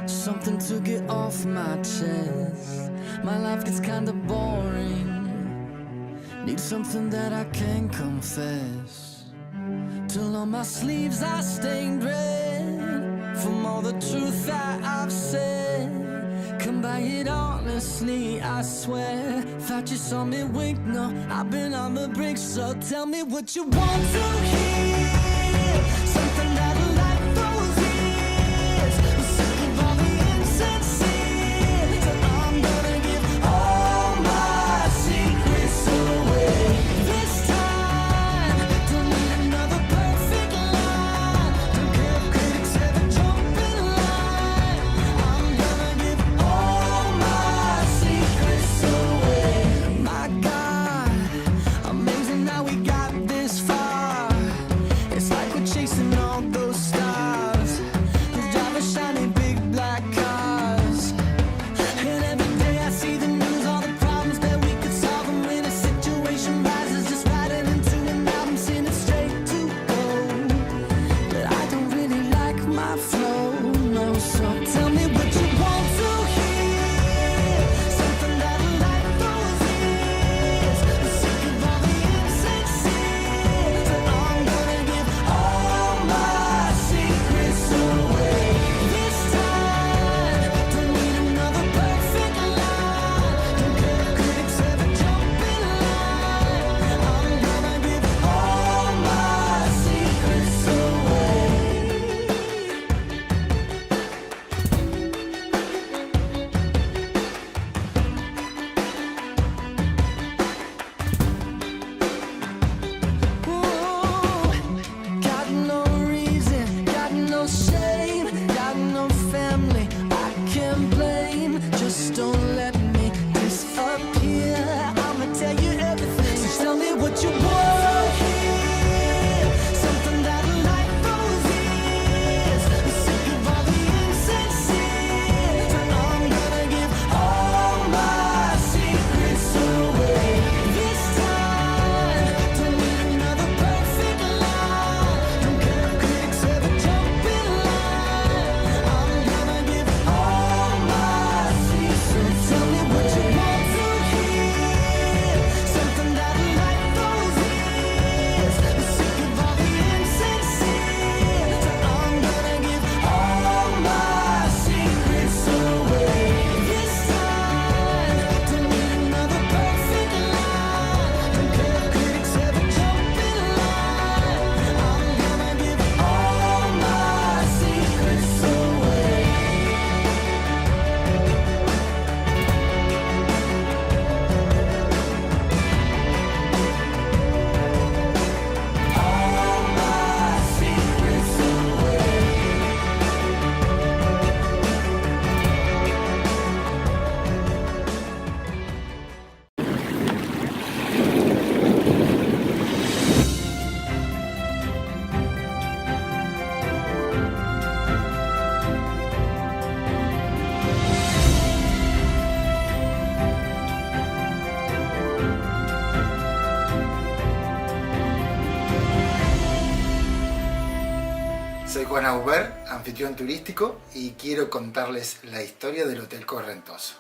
something to get off my chest. My life gets kinda boring, need something that I can confess. Till on my sleeves I stained red from all the truth that I've said. Come by it honestly, I swear. Thought you saw me wink, no, I've been on the brink. So tell me what you want to hear, something that'll light those ears. Sick of all the insincere, so I'm gonna give all my secrets away. This time, don't need another perfect line. Don't care if critics ever jump in line. I'm gonna give all my secrets away. My God, amazing how we got this far. Soy Juan Aubert, anfitrión turístico, y quiero contarles la historia del Hotel Correntoso.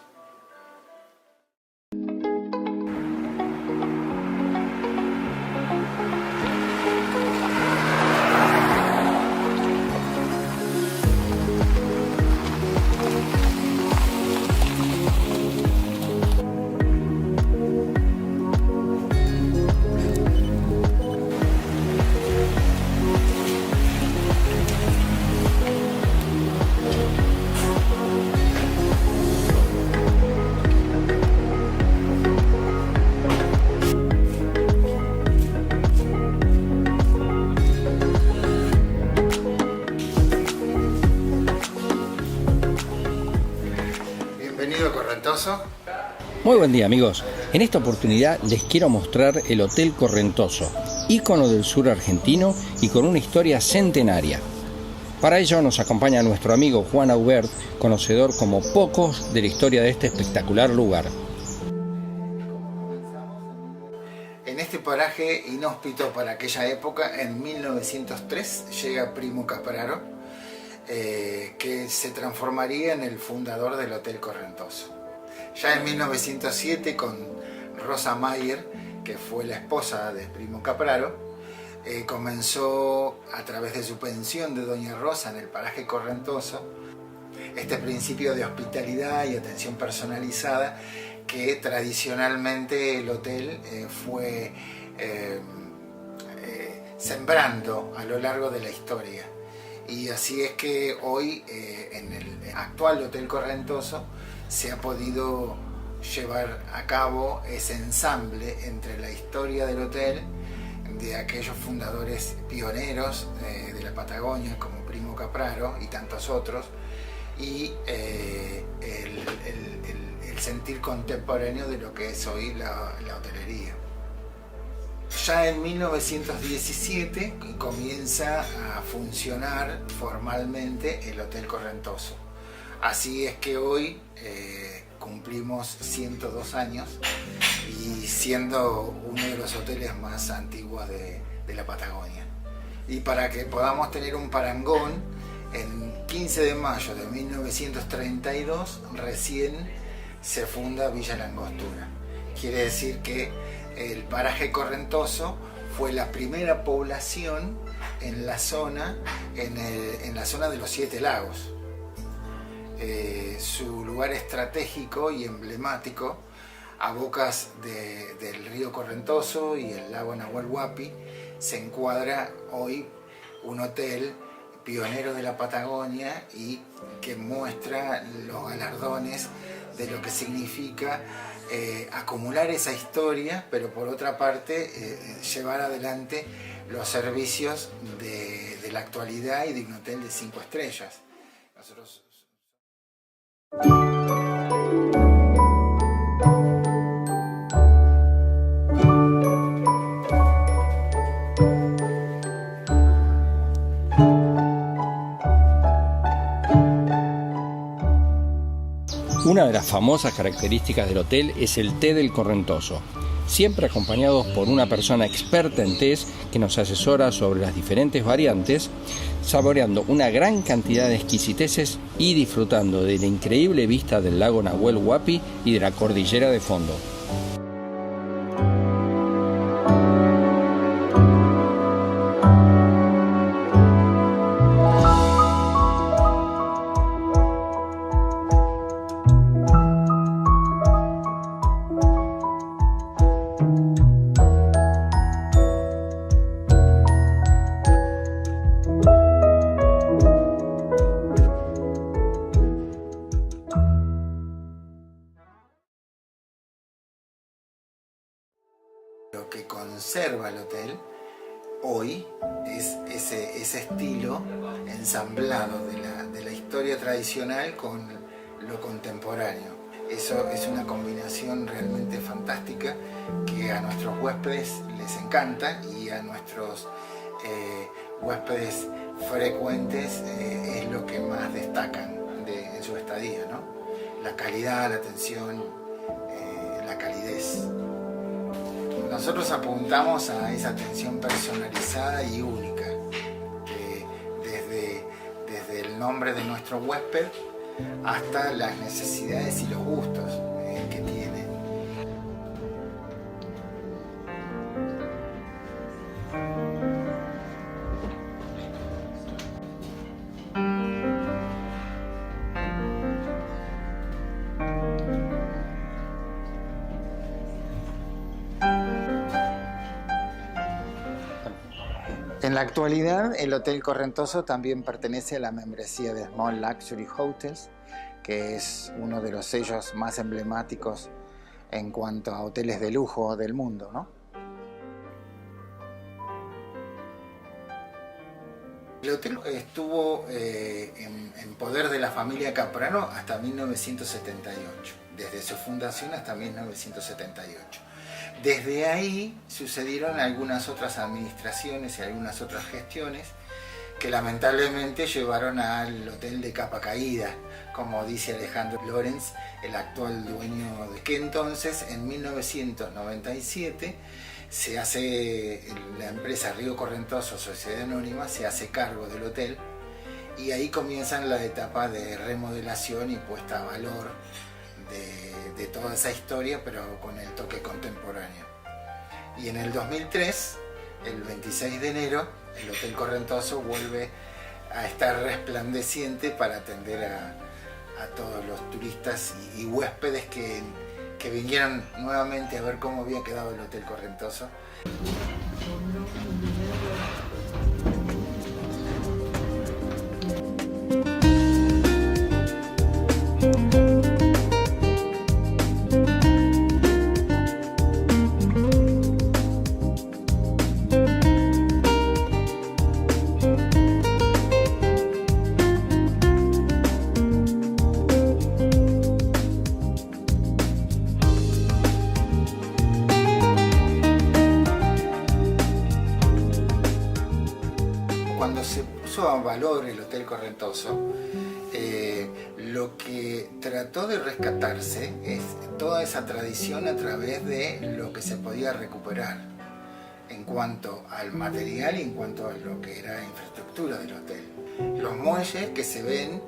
Bienvenido a Correntoso. Muy buen día, amigos. En esta oportunidad les quiero mostrar el Hotel Correntoso, ícono del sur argentino y con una historia centenaria. Para ello nos acompaña nuestro amigo Juan Aubert, conocedor como pocos de la historia de este espectacular lugar. En este paraje inhóspito para aquella época, en 1903, llega Primo Capraro, que se transformaría en el fundador del Hotel Correntoso. Ya en 1907, con Rosa Mayer, que fue la esposa de Primo Capraro, comenzó a través de su pensión de Doña Rosa en el paraje Correntoso este principio de hospitalidad y atención personalizada que tradicionalmente el hotel fue sembrando a lo largo de la historia. Y así es que hoy en el actual Hotel Correntoso se ha podido llevar a cabo ese ensamble entre la historia del hotel, de aquellos fundadores pioneros de la Patagonia como Primo Capraro y tantos otros, y el sentir contemporáneo de lo que es hoy la hotelería. Ya en 1917 comienza a funcionar formalmente el Hotel Correntoso. Así es que hoy cumplimos 102 años y siendo uno de los hoteles más antiguos de la Patagonia. Y para que podamos tener un parangón, en 15 de mayo de 1932 recién se funda Villa Langostura. Quiere decir que el paraje Correntoso fue la primera población en la zona, en la zona de los 7 lagos. Su lugar estratégico y emblemático, a bocas del río Correntoso y el lago Nahuel Huapi, se encuadra hoy un hotel pionero de la Patagonia y que muestra los galardones de lo que significa acumular esa historia, pero por otra parte llevar adelante los servicios de la actualidad y de un hotel de 5 estrellas. Nosotros... Una de las famosas características del hotel es el té del Correntoso, siempre acompañados por una persona experta en tés que nos asesora sobre las diferentes variantes, saboreando una gran cantidad de exquisiteces y disfrutando de la increíble vista del lago Nahuel Huapi y de la cordillera de fondo. Lo que conserva el hotel hoy es ese estilo ensamblado de la historia tradicional con lo contemporáneo. Eso es una combinación realmente fantástica que a nuestros huéspedes les encanta y a nuestros huéspedes frecuentes es lo que más destacan en su estadía, ¿no? La calidad, la atención, la calidez. Nosotros apuntamos a esa atención personalizada y única, desde el nombre de nuestro huésped hasta las necesidades y los gustos que tiene. En la actualidad, el Hotel Correntoso también pertenece a la membresía de Small Luxury Hotels, que es uno de los sellos más emblemáticos en cuanto a hoteles de lujo del mundo, ¿no? El hotel estuvo en poder de la familia Caprano hasta 1978, desde su fundación hasta 1978. Desde ahí sucedieron algunas otras administraciones y algunas otras gestiones que lamentablemente llevaron al hotel de capa caída, como dice Alejandro Lorenz, el actual dueño de que entonces, en 1997, se hace la empresa Río Correntoso, Sociedad Anónima, se hace cargo del hotel y ahí comienzan la etapa de remodelación y puesta a valor de toda esa historia, pero con el toque contemporáneo. Y en el 2003, el 26 de enero, el Hotel Correntoso vuelve a estar resplandeciente para atender a todos los turistas y huéspedes que vinieron nuevamente a ver cómo había quedado el Hotel Correntoso. Cuando se puso a valor el Hotel Correntoso, lo que trató de rescatarse es toda esa tradición a través de lo que se podía recuperar en cuanto al material y en cuanto a lo que era infraestructura del hotel. Los muelles que se ven,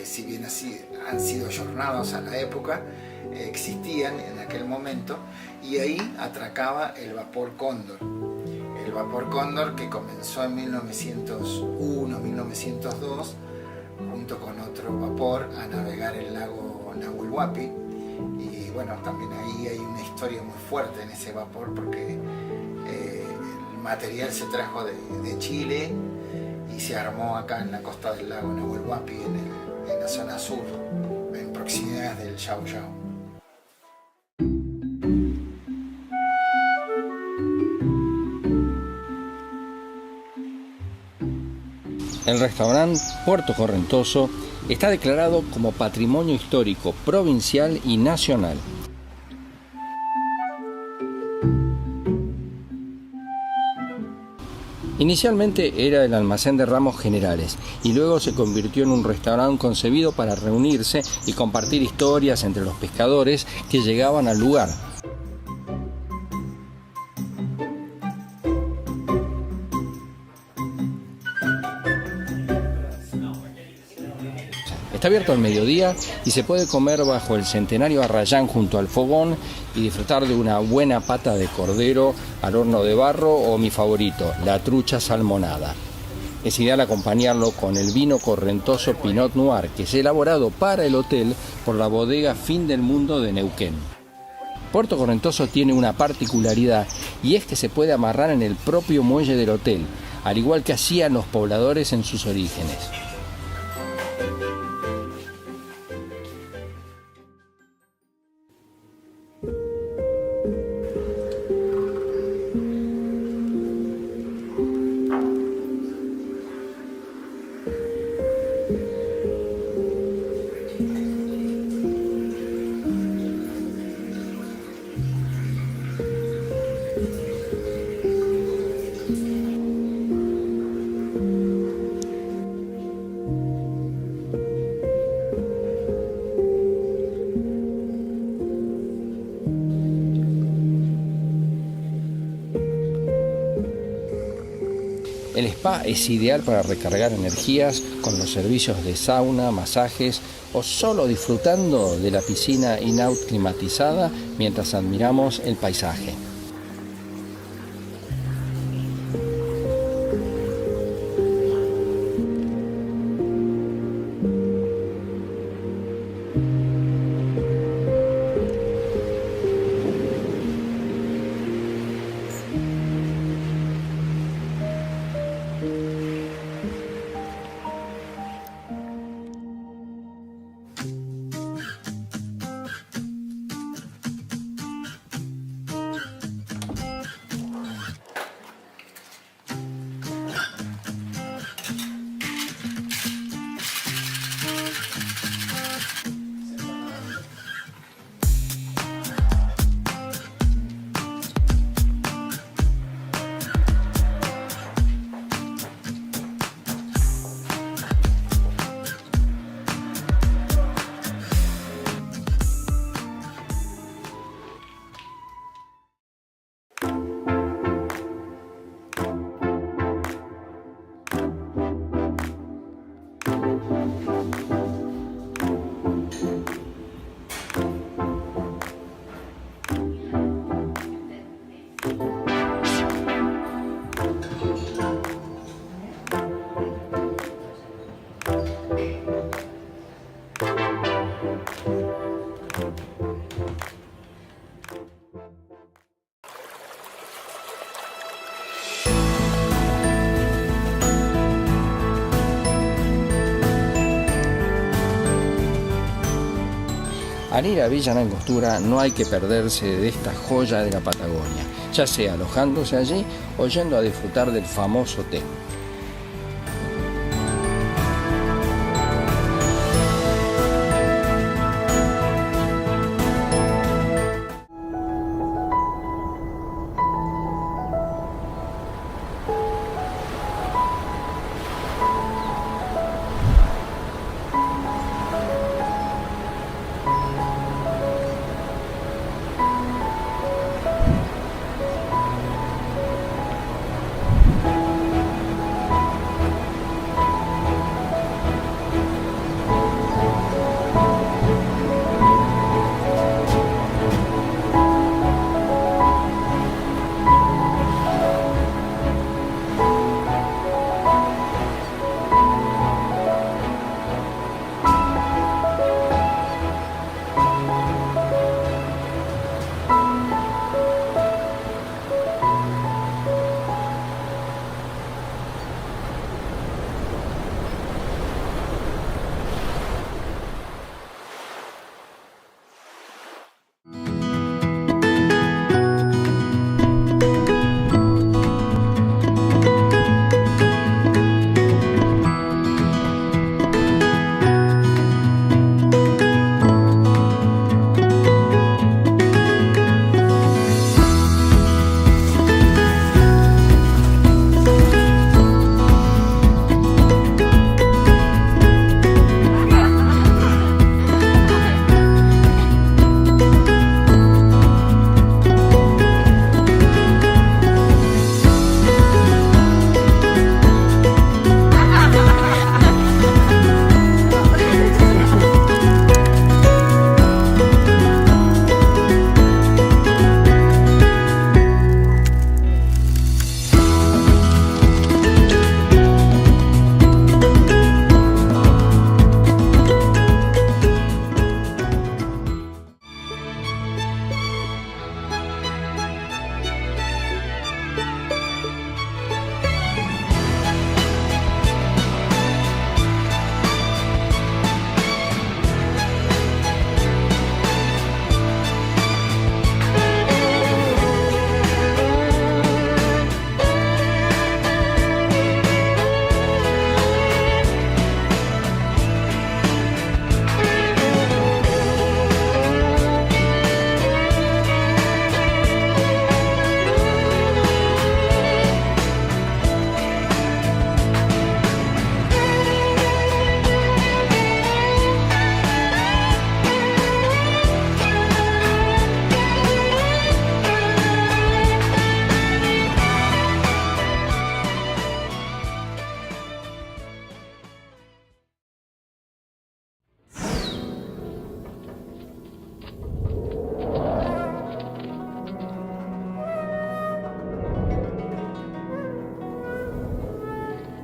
si bien así han sido ayornados a la época, existían en aquel momento y ahí atracaba el vapor Cóndor. El vapor Cóndor que comenzó en 1901-1902 junto con otro vapor a navegar el lago Nahuel Huapi, y bueno, también ahí hay una historia muy fuerte en ese vapor porque el material se trajo de Chile y se armó acá en la costa del lago Nahuel Huapi en la zona sur, en proximidades del Yao Yao. El restaurante Puerto Correntoso está declarado como Patrimonio Histórico Provincial y Nacional. Inicialmente era el almacén de ramos generales y luego se convirtió en un restaurante concebido para reunirse y compartir historias entre los pescadores que llegaban al lugar. Está abierto al mediodía y se puede comer bajo el centenario arrayán junto al fogón y disfrutar de una buena pata de cordero al horno de barro o mi favorito, la trucha salmonada. Es ideal acompañarlo con el vino correntoso Pinot Noir, que es elaborado para el hotel por la bodega Fin del Mundo de Neuquén. Puerto Correntoso tiene una particularidad y es que se puede amarrar en el propio muelle del hotel, al igual que hacían los pobladores en sus orígenes. El spa es ideal para recargar energías con los servicios de sauna, masajes o solo disfrutando de la piscina in-out climatizada mientras admiramos el paisaje. Al ir a Villa Langostura no hay que perderse de esta joya de la Patagonia, ya sea alojándose allí o yendo a disfrutar del famoso té.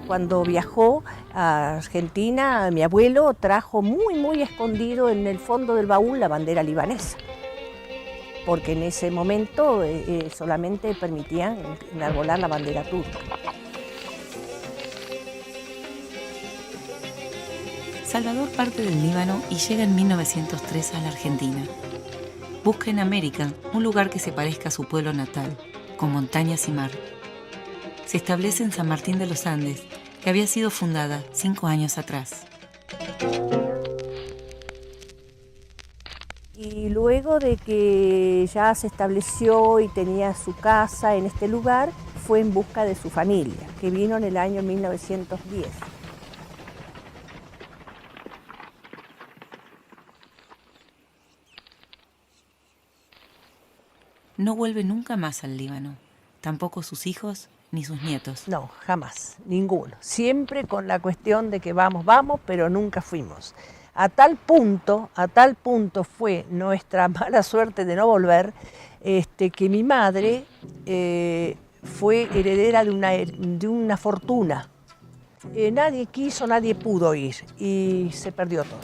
Cuando viajó a Argentina, mi abuelo trajo muy escondido en el fondo del baúl la bandera libanesa, porque en ese momento solamente permitían enarbolar la bandera turca. Salvador parte del Líbano y llega en 1903 a la Argentina. Busca en América un lugar que se parezca a su pueblo natal, con montañas y mar. Se establece en San Martín de los Andes, que había sido fundada 5 años atrás. Y luego de que ya se estableció y tenía su casa en este lugar, fue en busca de su familia, que vino en el año 1910. No vuelve nunca más al Líbano, tampoco sus hijos ni sus nietos. No, jamás, ninguno. Siempre con la cuestión de que vamos, pero nunca fuimos. A tal punto fue nuestra mala suerte de no volver, que mi madre fue heredera de una fortuna. Nadie quiso, nadie pudo ir y se perdió todo.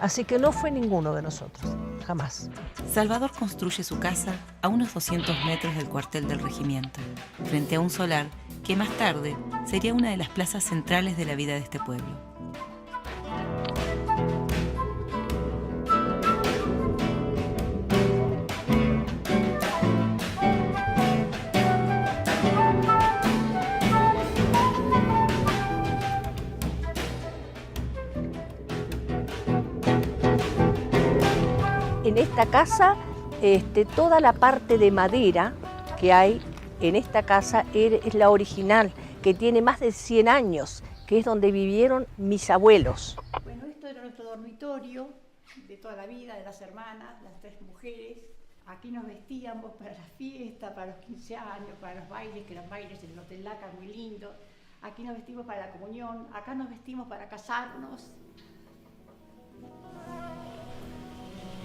Así que no fue ninguno de nosotros, jamás. Salvador construye su casa a unos 200 metros del cuartel del regimiento, frente a un solar que más tarde sería una de las plazas centrales de la vida de este pueblo. En esta casa, toda la parte de madera que hay en esta casa es la original, que tiene más de 100 años, que es donde vivieron mis abuelos. Bueno, esto era nuestro dormitorio de toda la vida, de las hermanas, las 3 mujeres. Aquí nos vestíamos para las fiestas, para los 15 años, para los bailes, que eran bailes en el Hotel Laca, muy lindos. Aquí nos vestimos para la comunión, acá nos vestimos para casarnos.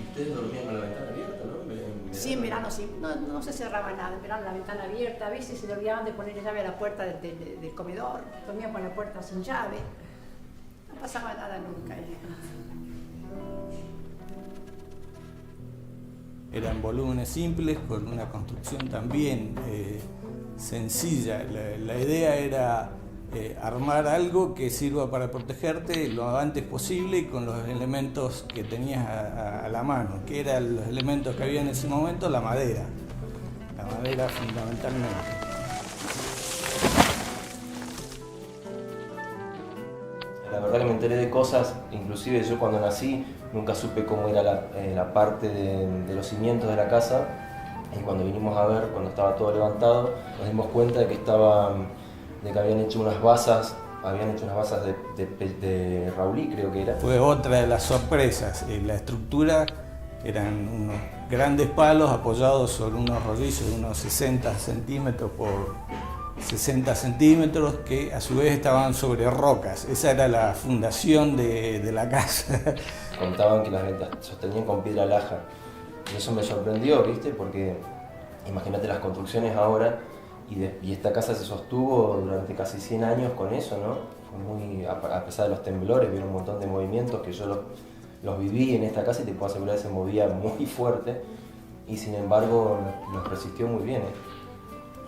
¿Ustedes dormían con la ventana abierta, no? Sí, en verano sí. No se cerraba nada. En verano la ventana abierta. A veces se le olvidaban de poner llave a la puerta del comedor. Dormían con la puerta sin llave. No pasaba nada nunca. Eran volúmenes simples con una construcción también sencilla. La idea era armar algo que sirva para protegerte lo antes posible y con los elementos que tenías a la mano, que eran los elementos que había en ese momento, la madera fundamentalmente. La verdad que me enteré de cosas, inclusive yo cuando nací nunca supe cómo era la parte de los cimientos de la casa, y cuando vinimos a ver, cuando estaba todo levantado, nos dimos cuenta de que habían hecho unas basas de Raulí, creo que era. Fue otra de las sorpresas. La estructura eran unos grandes palos apoyados sobre unos rodillos de unos 60 centímetros por 60 centímetros que a su vez estaban sobre rocas. Esa era la fundación de la casa. Contaban que las sostenían con piedra laja. Y eso me sorprendió, ¿viste? Porque imagínate las construcciones ahora. Y esta casa se sostuvo durante casi 100 años con eso, ¿no? Fue a pesar de los temblores, vieron un montón de movimientos que yo los viví en esta casa y te puedo asegurar que se movía muy fuerte y sin embargo nos resistió muy bien, ¿eh?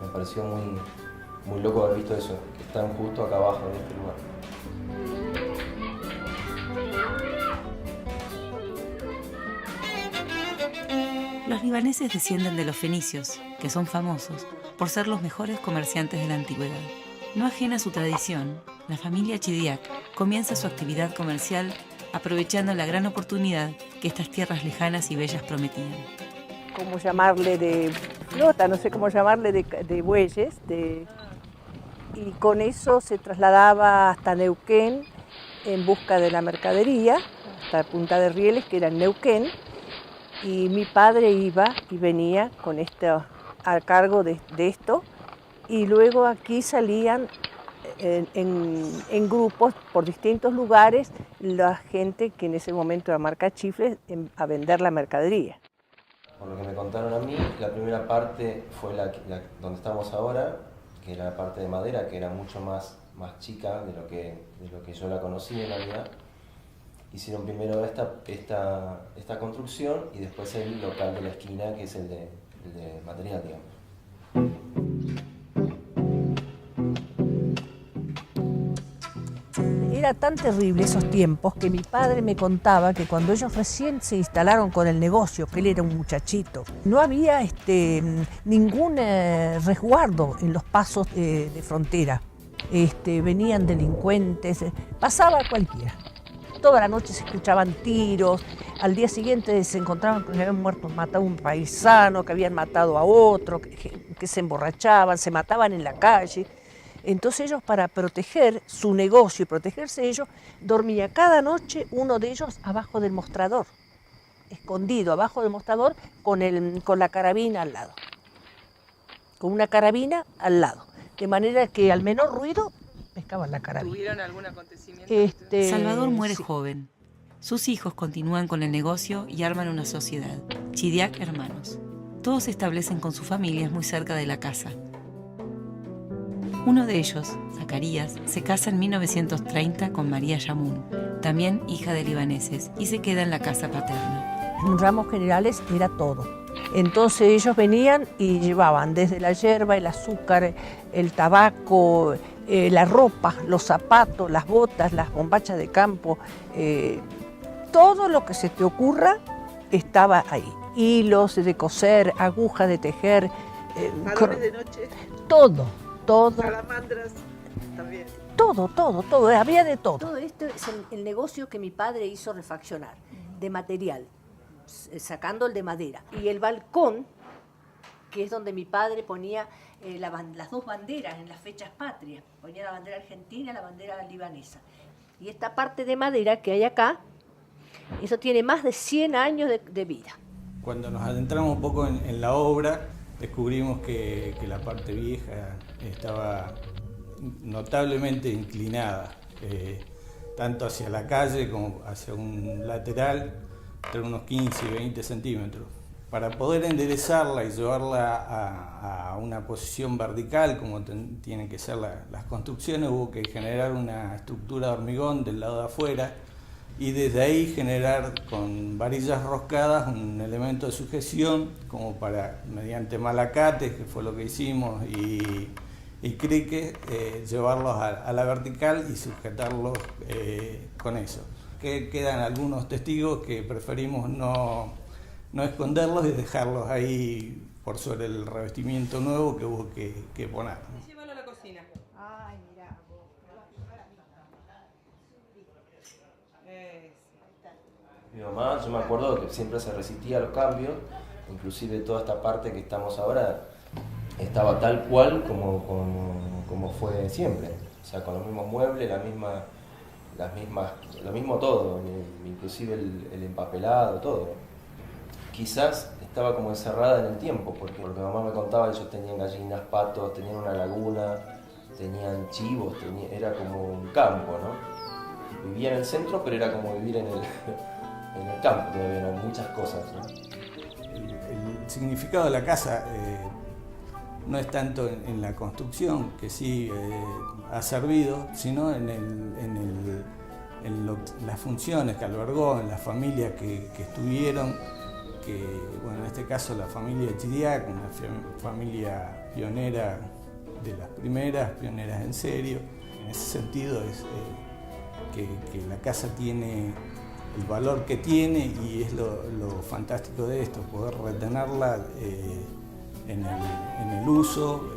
Me pareció muy loco haber visto eso, que están justo acá abajo en este lugar. Los libaneses descienden de los fenicios, que son famosos por ser los mejores comerciantes de la antigüedad. No ajena a su tradición, la familia Chidiac comienza su actividad comercial aprovechando la gran oportunidad que estas tierras lejanas y bellas prometían. ¿Cómo llamarle? De flota, no sé cómo llamarle, de bueyes. Y con eso se trasladaba hasta Neuquén en busca de la mercadería, hasta Punta de Rieles, que era en Neuquén. Y mi padre iba y venía con esto, a cargo de esto, y luego aquí salían en grupos por distintos lugares la gente que en ese momento era marca Chifles a vender la mercadería. Por lo que me contaron a mí, la primera parte fue la donde estamos ahora, que era la parte de madera, que era mucho más más chica de lo que yo la conocí en realidad. Hicieron primero esta construcción y después el local de la esquina, que es el de material, digamos. Era tan terrible esos tiempos que mi padre me contaba que cuando ellos recién se instalaron con el negocio, que él era un muchachito, no había ningún resguardo en los pasos de frontera. Venían delincuentes, pasaba cualquiera. Toda la noche se escuchaban tiros, al día siguiente se encontraban que habían matado a un paisano, que habían matado a otro, que se emborrachaban, se mataban en la calle. Entonces ellos, para proteger su negocio y protegerse ellos, dormía cada noche uno de ellos abajo del mostrador, escondido abajo del mostrador con la carabina al lado. Con una carabina al lado, de manera que al menor ruido pescaban la carabina. ¿Tuvieron algún acontecimiento? Salvador muere sí. joven. Sus hijos continúan con el negocio y arman una sociedad, Chidiac Hermanos. Todos se establecen con sus familias muy cerca de la casa. Uno de ellos, Zacarías, se casa en 1930 con María Yamun, también hija de libaneses, y se queda en la casa paterna. En ramos generales era todo. Entonces ellos venían y llevaban desde la hierba, el azúcar, el tabaco, la ropa, los zapatos, las botas, las bombachas de campo, todo lo que se te ocurra estaba ahí. Hilos de coser, agujas de tejer, ¿Salones de noche? todo. Salamandras también. Todo, había de todo. Todo esto es el negocio que mi padre hizo refaccionar, de material, sacando el de madera. Y el balcón, que es donde mi padre ponía las dos banderas en las fechas patrias. Ponía la bandera argentina y la bandera libanesa. Y esta parte de madera que hay acá, eso tiene más de 100 años de vida. Cuando nos adentramos un poco en la obra, descubrimos que la parte vieja estaba notablemente inclinada, tanto hacia la calle como hacia un lateral, entre unos 15 y 20 centímetros. Para poder enderezarla y llevarla a una posición vertical, como tienen que ser las construcciones, hubo que generar una estructura de hormigón del lado de afuera y desde ahí generar con varillas roscadas un elemento de sujeción como para, mediante malacates, que fue lo que hicimos, y criques, llevarlos a la vertical y sujetarlos con eso. Quedan algunos testigos que preferimos no esconderlos y dejarlos ahí por sobre el revestimiento nuevo que hubo que poner. Llévalo a la cocina. Ay, mira. Mi mamá, yo me acuerdo que siempre se resistía a los cambios, inclusive toda esta parte que estamos ahora estaba tal cual como fue siempre, o sea, con los mismos muebles, lo mismo todo, inclusive el empapelado, todo. Quizás estaba como encerrada en el tiempo, porque mamá me contaba, ellos tenían gallinas, patos, tenían una laguna, tenían chivos, era como un campo, ¿no? Vivía en el centro, pero era como vivir en el campo, todavía eran muchas cosas, ¿no? El significado de la casa no es tanto en la construcción, que sí ha servido, sino en las funciones que albergó, en las familias que estuvieron, que, bueno, en este caso la familia Chidiac, una familia pionera de las primeras, pioneras en serio. En ese sentido es que la casa tiene el valor que tiene y es lo fantástico de esto, poder retenerla en el uso,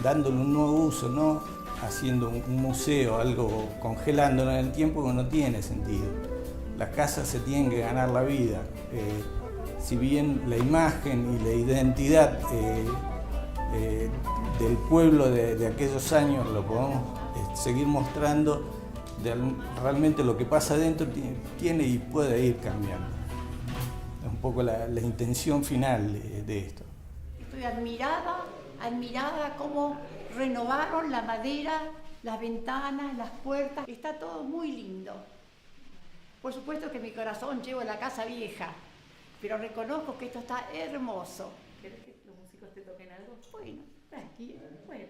dándole un nuevo uso, no haciendo un museo, algo congelándolo en el tiempo que no tiene sentido. Las casas se tienen que ganar la vida. Si bien la imagen y la identidad del pueblo de aquellos años lo podemos seguir mostrando, realmente lo que pasa adentro tiene y puede ir cambiando. Es un poco la intención final de esto. Estoy admirada cómo renovaron la madera, las ventanas, las puertas. Está todo muy lindo. Por supuesto que en mi corazón llevo la casa vieja, pero reconozco que esto está hermoso. ¿Querés que los músicos te toquen algo? Bueno, tranquilo, bueno.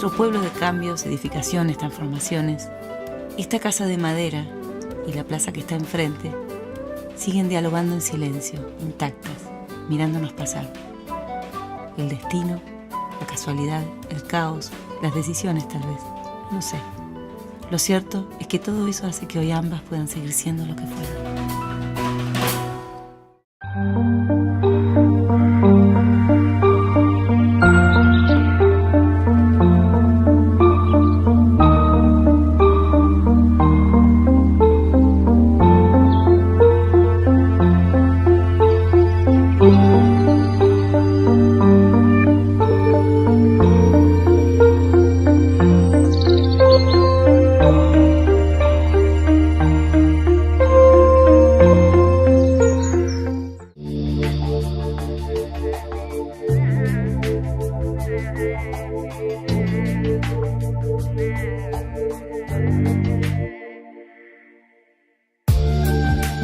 nuestro pueblo de cambios, edificaciones, transformaciones, esta casa de madera y la plaza que está enfrente siguen dialogando en silencio, intactas, mirándonos pasar. El destino, la casualidad, el caos, las decisiones tal vez, no sé. Lo cierto es que todo eso hace que hoy ambas puedan seguir siendo lo que fueron.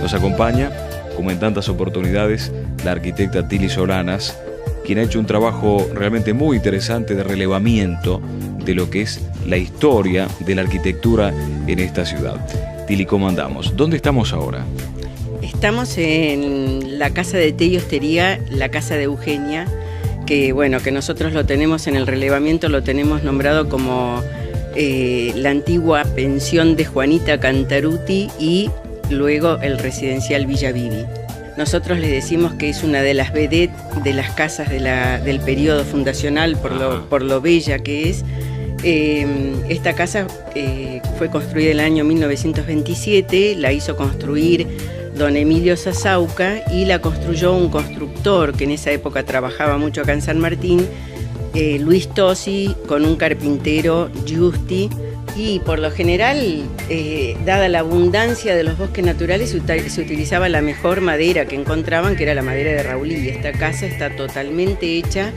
Nos acompaña, como en tantas oportunidades, la arquitecta Tili Solanas, quien ha hecho un trabajo realmente muy interesante de relevamiento de lo que es la historia de la arquitectura en esta ciudad. Tili, ¿cómo andamos? ¿Dónde estamos ahora? Estamos en la casa de té y hostería, la casa de Eugenia, que bueno, que nosotros lo tenemos en el relevamiento, lo tenemos nombrado como la antigua pensión de Juanita Cantaruti y luego el residencial Villa Vivi. Nosotros les decimos que es una de las vedettes de las casas del periodo fundacional por lo bella que es. Esta casa fue construida en el año 1927, la hizo construir don Emilio Sasauca y la construyó un constructor que en esa época trabajaba mucho acá en San Martín, Luis Tosi, con un carpintero, Giusti. Y por lo general, dada la abundancia de los bosques naturales, se utilizaba la mejor madera que encontraban, que era la madera de Raulí. Esta casa está totalmente hecha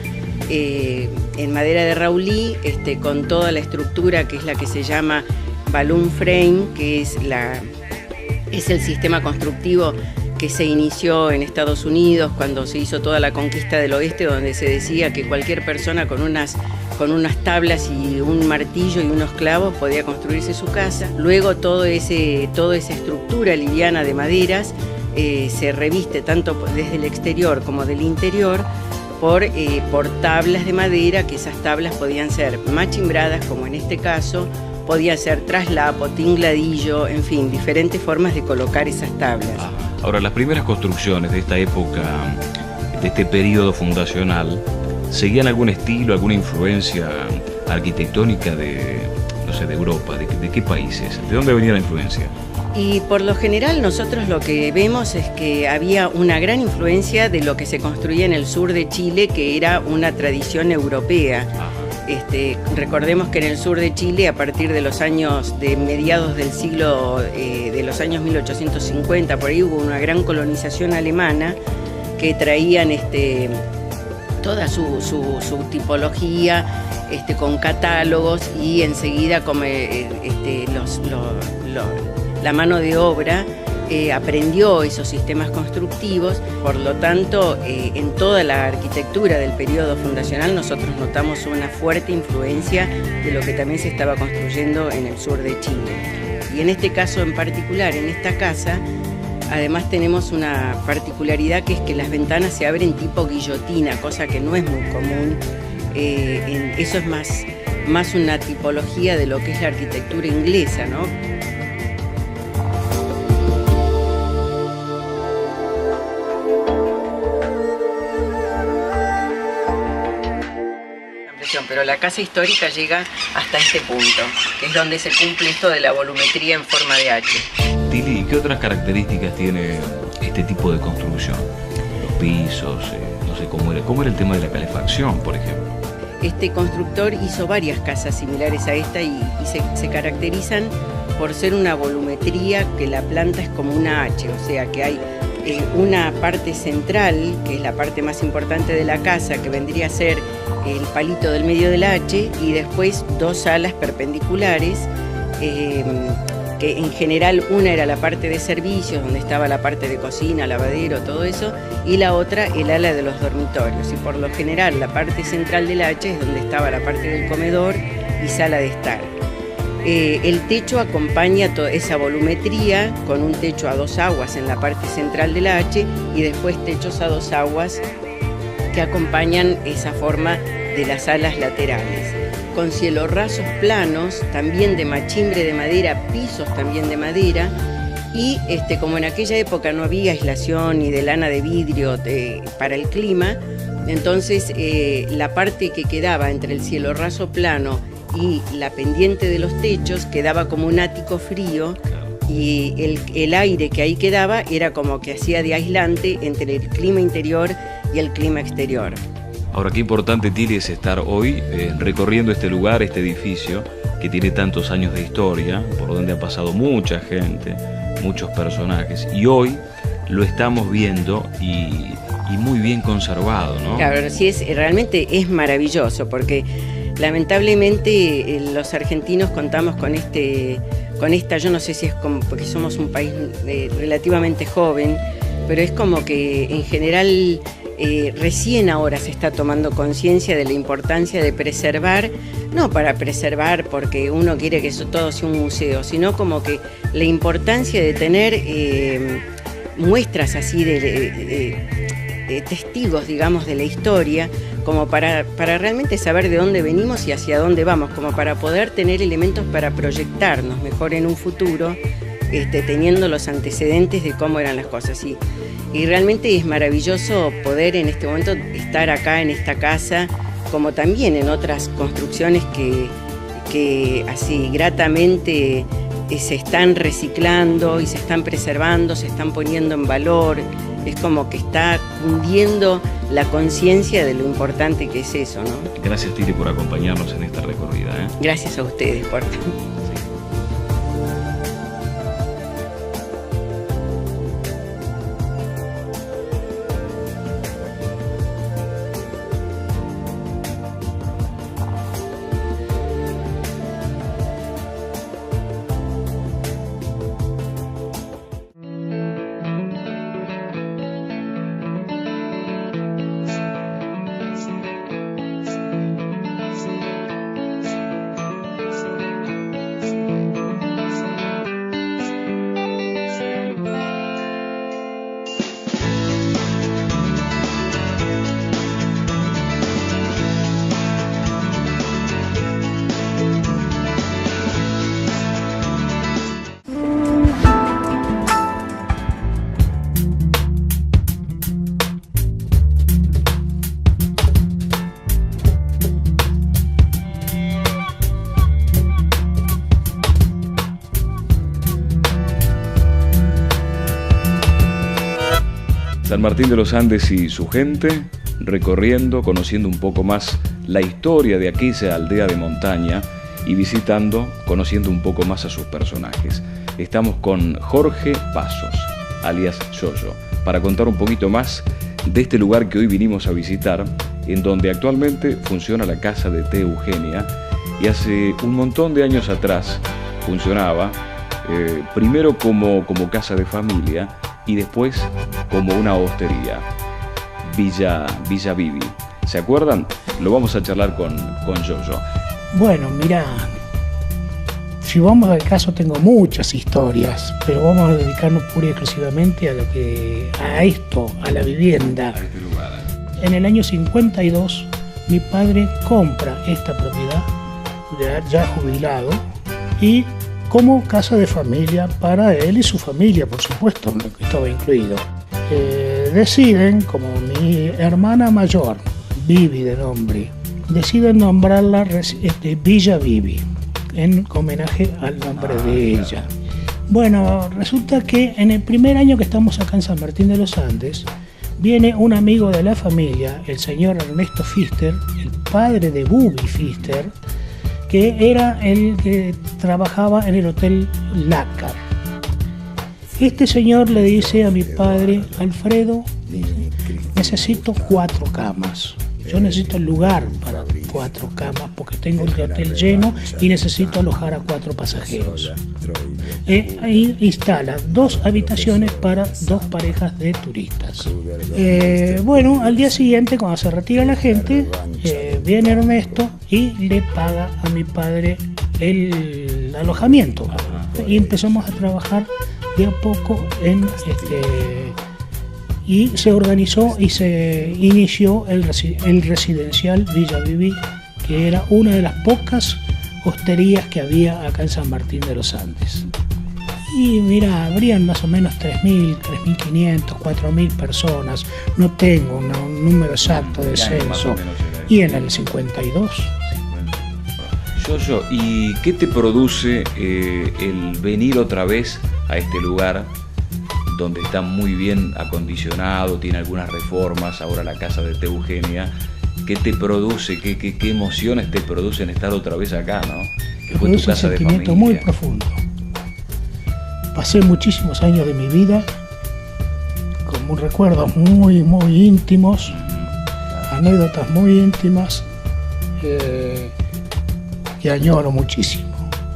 en madera de Raulí, con toda la estructura que es la que se llama balloon frame, que es el sistema constructivo que se inició en Estados Unidos cuando se hizo toda la conquista del oeste, donde se decía que cualquier persona con unas tablas y un martillo y unos clavos podía construirse su casa. Luego toda esa estructura liviana de maderas se reviste tanto desde el exterior como del interior por tablas de madera, que esas tablas podían ser machimbradas, como en este caso, podía ser traslapo, tingladillo, en fin, diferentes formas de colocar esas tablas. Ahora, las primeras construcciones de esta época, de este periodo fundacional, ¿seguían algún estilo, alguna influencia arquitectónica de Europa? ¿De qué países? ¿De dónde venía la influencia? Y por lo general nosotros lo que vemos es que había una gran influencia de lo que se construía en el sur de Chile, que era una tradición europea. Recordemos que en el sur de Chile, a partir de mediados del siglo, de los años 1850, por ahí hubo una gran colonización alemana que traían toda su tipología con catálogos, y enseguida como la mano de obra aprendió esos sistemas constructivos. Por lo tanto, en toda la arquitectura del periodo fundacional nosotros notamos una fuerte influencia de lo que también se estaba construyendo en el sur de Chile. Y en este caso en particular, en esta casa, además tenemos una particularidad, que es que las ventanas se abren tipo guillotina, cosa que no es muy común. Eso es más una tipología de lo que es la arquitectura inglesa, ¿no? Pero la casa histórica llega hasta este punto, que es donde se cumple esto de la volumetría en forma de H. Tili, ¿qué otras características tiene este tipo de construcción? Los pisos, no sé cómo era el tema de la calefacción, por ejemplo. Este constructor hizo varias casas similares a esta y se caracterizan por ser una volumetría, que la planta es como una H, o sea que hay una parte central, que es la parte más importante de la casa, que vendría a ser el palito del medio del H, y después dos salas perpendiculares, que en general una era la parte de servicios, donde estaba la parte de cocina, lavadero, todo eso, y la otra el ala de los dormitorios. Y por lo general la parte central del H es donde estaba la parte del comedor y sala de estar. El techo acompaña toda esa volumetría con un techo a 2 aguas en la parte central de la H y después techos a 2 aguas que acompañan esa forma de las alas laterales. Con cielorrazos planos, también de machimbre de madera, pisos también de madera, y como en aquella época no había aislación ni de lana de vidrio para el clima, entonces la parte que quedaba entre el cielorraso plano y la pendiente de los techos quedaba como un ático frío, y el aire que ahí quedaba era como que hacía de aislante entre el clima interior y el clima exterior. Ahora, qué importante, Tili, es estar hoy recorriendo este lugar, este edificio que tiene tantos años de historia, por donde ha pasado mucha gente, muchos personajes, y hoy lo estamos viendo y muy bien conservado, ¿no? Claro, sí, realmente es maravilloso, porque lamentablemente los argentinos contamos con esta, yo no sé si es como porque somos un país relativamente joven, pero es como que en general recién ahora se está tomando conciencia de la importancia de preservar, no para preservar porque uno quiere que eso todo sea un museo, sino como que la importancia de tener muestras así de testigos, digamos, de la historia, como para realmente saber de dónde venimos y hacia dónde vamos, como para poder tener elementos para proyectarnos mejor en un futuro, teniendo los antecedentes de cómo eran las cosas. Y realmente es maravilloso poder en este momento estar acá en esta casa, como también en otras construcciones que así gratamente se están reciclando y se están preservando, se están poniendo en valor. Es como que está cundiendo la conciencia de lo importante que es eso, ¿no? Gracias, Tili, por acompañarnos en esta recorrida, ¿eh? Gracias a ustedes por... San Martín de los Andes y su gente, recorriendo, conociendo un poco más la historia de aquella aldea de montaña y visitando, conociendo un poco más a sus personajes. Estamos con Jorge Pasos, alias Yoyo, para contar un poquito más de este lugar que hoy vinimos a visitar, en donde actualmente funciona la Casa de Té Eugenia, y hace un montón de años atrás funcionaba primero como casa de familia y después como una hostería, Villa Vivi. ¿Se acuerdan? Lo vamos a charlar con Yoyo. Bueno, mirá, si vamos al caso tengo muchas historias, pero vamos a dedicarnos pura y exclusivamente a esto, a la vivienda. A este lugar. En el año 52 mi padre compra esta propiedad, ya jubilado, y como casa de familia para él y su familia, por supuesto, que estaba incluido. Deciden, como mi hermana mayor, Vivi de nombre, deciden nombrarla Villa Vivi, en homenaje al nombre de ella. Bueno, resulta que en el primer año que estamos acá en San Martín de los Andes, viene un amigo de la familia, el señor Ernesto Pfister, el padre de Bubi Pfister, que era el que trabajaba en el Hotel Lácar. Este señor le dice a mi padre, Alfredo, necesito 4 camas. Yo necesito el lugar para 4 camas porque tengo el hotel lleno y necesito alojar a 4 pasajeros. Ahí instala 2 habitaciones para 2 parejas de turistas. Bueno, al día siguiente, cuando se retira la gente, viene Ernesto y le paga a mi padre el alojamiento. Y empezamos a trabajar de a poco y se organizó y se inició el residencial Villa Viví, que era una de las pocas hosterías que había acá en San Martín de los Andes. Y mira, habrían más o menos 3.000, 3.500, 4.000 personas. No tengo un número exacto de censo. Y en el 52. Yoyo, ¿y qué te produce el venir otra vez a este lugar donde está muy bien acondicionado, tiene algunas reformas, ahora la casa de Tía Eugenia? ¿Qué te produce, qué emociones te producen estar otra vez acá, no? Que fue tu casa de familia. Un sentimiento muy profundo. Pasé muchísimos años de mi vida con recuerdos muy íntimos, anécdotas muy íntimas que añoro muchísimo.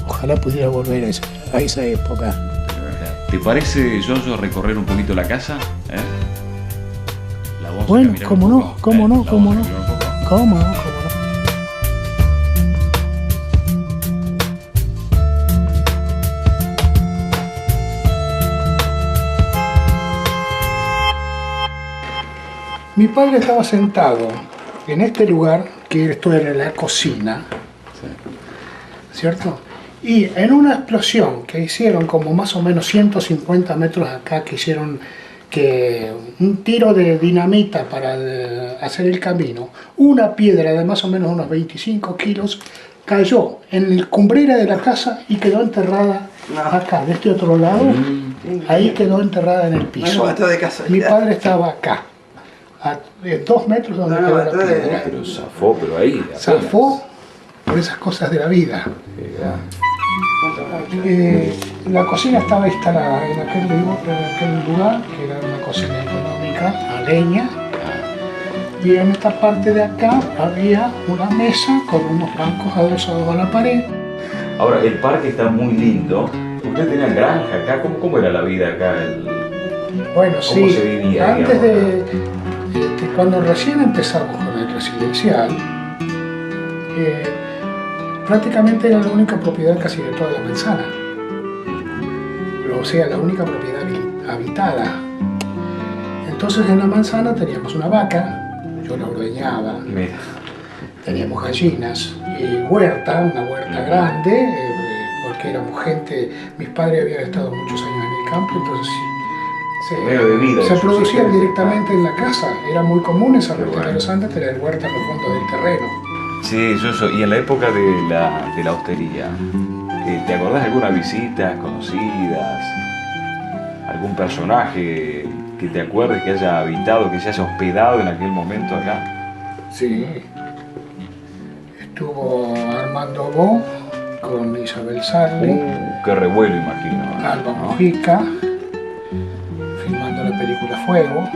Ojalá pudiera volver a esa época. ¿Te parece, Yoyo, recorrer un poquito la casa? ¿La vamos a bueno, caminar cómo un no, poco? cómo no, ¿La cómo vamos no. a caminar un poco? ¿Cómo no? Mi padre estaba sentado en este lugar, que esto era la cocina, ¿cierto? Y en una explosión que hicieron como más o menos 150 metros acá, que hicieron un tiro de dinamita para hacer el camino, una piedra de más o menos unos 25 kilos cayó en el cumbrera de la casa y quedó enterrada acá, de este otro lado, ahí quedó enterrada en el piso. Mi padre estaba acá, a 2 metros donde quedó la piedra. Pero zafó, pero ahí. Zafó por esas cosas de la vida. La cocina estaba instalada en aquel lugar, que era una cocina económica, a leña. Y en esta parte de acá había una mesa con unos bancos adosados a la pared. Ahora, el parque está muy lindo. ¿Usted tenía granja acá? ¿Cómo era la vida acá? Bueno, ¿Cómo se vivía, antes digamos? Cuando recién empezamos con el residencial, prácticamente era la única propiedad casi de toda la manzana. O sea, la única propiedad habitada. Entonces en la manzana teníamos una vaca, yo la ordeñaba, teníamos gallinas, y una huerta grande, porque éramos gente, mis padres habían estado muchos años en el campo, entonces se producían directamente en la casa. Era muy común en San Martín de los Andes tener huertas en los fondos del terreno. Sí, y en la época de la hostería, ¿te acordás de alguna visita conocidas? ¿Algún personaje que te acuerdes que haya habitado, que se haya hospedado en aquel momento acá? Sí. Estuvo Armando Bo con Isabel Sarli. Qué revuelo, imagino. Alba Mujica, filmando la película Fuego.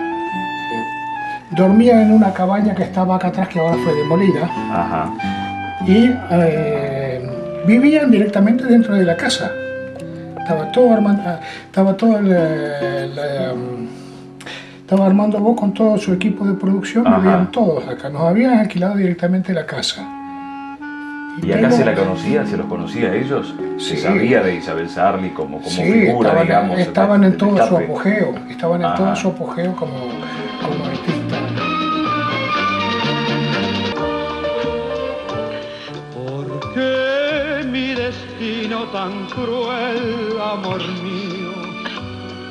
Dormía en una cabaña que estaba acá atrás, que ahora fue demolida. Ajá. Y vivían directamente dentro de la casa. Estaba Armando Bo con todo su equipo de producción, vivían todos acá. Nos habían alquilado directamente la casa. ¿Y acá se la conocía? ¿Se los conocía a ellos? ¿Se sabía de Isabel Sarli como figura, digamos? Estaban en todo su apogeo. Estaban en todo su apogeo como artista. ¿Por qué mi destino tan cruel, amor mío,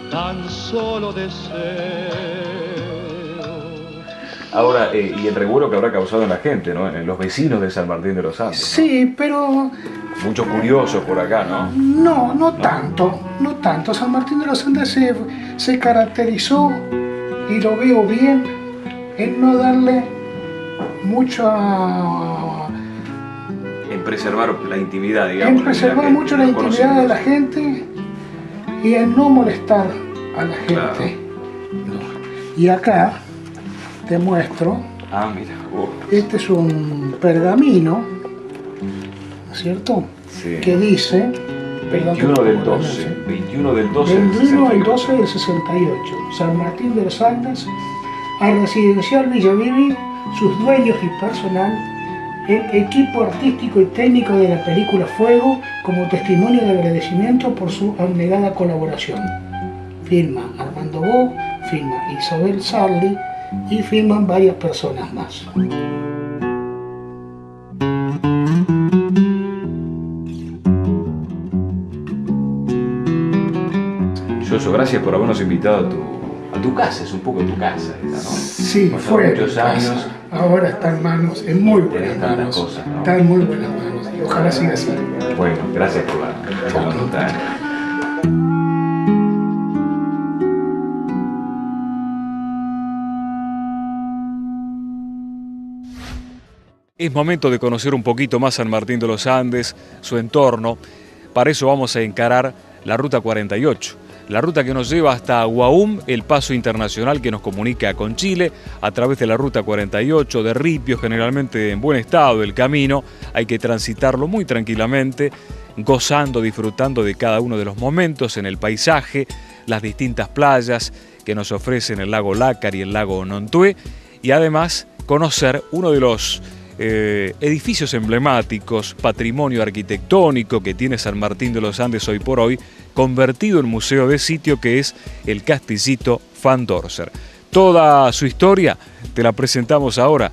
tan solo deseo? Ahora, y el revuelo que habrá causado en la gente, ¿no? En los vecinos de San Martín de los Andes. Sí, pero... Muchos curiosos por acá, ¿no? No tanto. San Martín de los Andes se caracterizó, y lo veo bien, en no darle mucho En preservar la intimidad, digamos. En preservar mucho la intimidad de la gente y en no molestar a la gente. Claro. No. Y acá te muestro. Mira. Este es un pergamino, ¿no es cierto? Sí. Que dice... 21 del 12. 21 del 12 del 21 del 12 del 68. San Martín de los Andes, al residencial Villa Viví, sus dueños y personal, el equipo artístico y técnico de la película Fuego como testimonio de agradecimiento por su abnegada colaboración. Firma Armando Bo, firma Isabel Sarli y firman varias personas más. Yoso, gracias por habernos invitado a tu casa, es un poco tu casa esta, ¿no? Sí, Pasaron fue muchos años. Ahora está en manos, en muy buenas Tenés tantas manos. cosas, ¿no? Está en muy buenas manos. Ojalá siga así. Bueno, gracias por la nota. Es momento de conocer un poquito más San Martín de los Andes, su entorno. Para eso vamos a encarar la Ruta 48, la ruta que nos lleva hasta Huaum, el paso internacional que nos comunica con Chile, a través de la Ruta 48, de ripio, generalmente en buen estado el camino. Hay que transitarlo muy tranquilamente, gozando, disfrutando de cada uno de los momentos en el paisaje, las distintas playas que nos ofrecen el lago Lácar y el lago Nontué, y además conocer uno de los edificios emblemáticos, patrimonio arquitectónico que tiene San Martín de los Andes hoy por hoy, convertido en museo de sitio, que es el Castillito Van Dorser. Toda su historia te la presentamos ahora.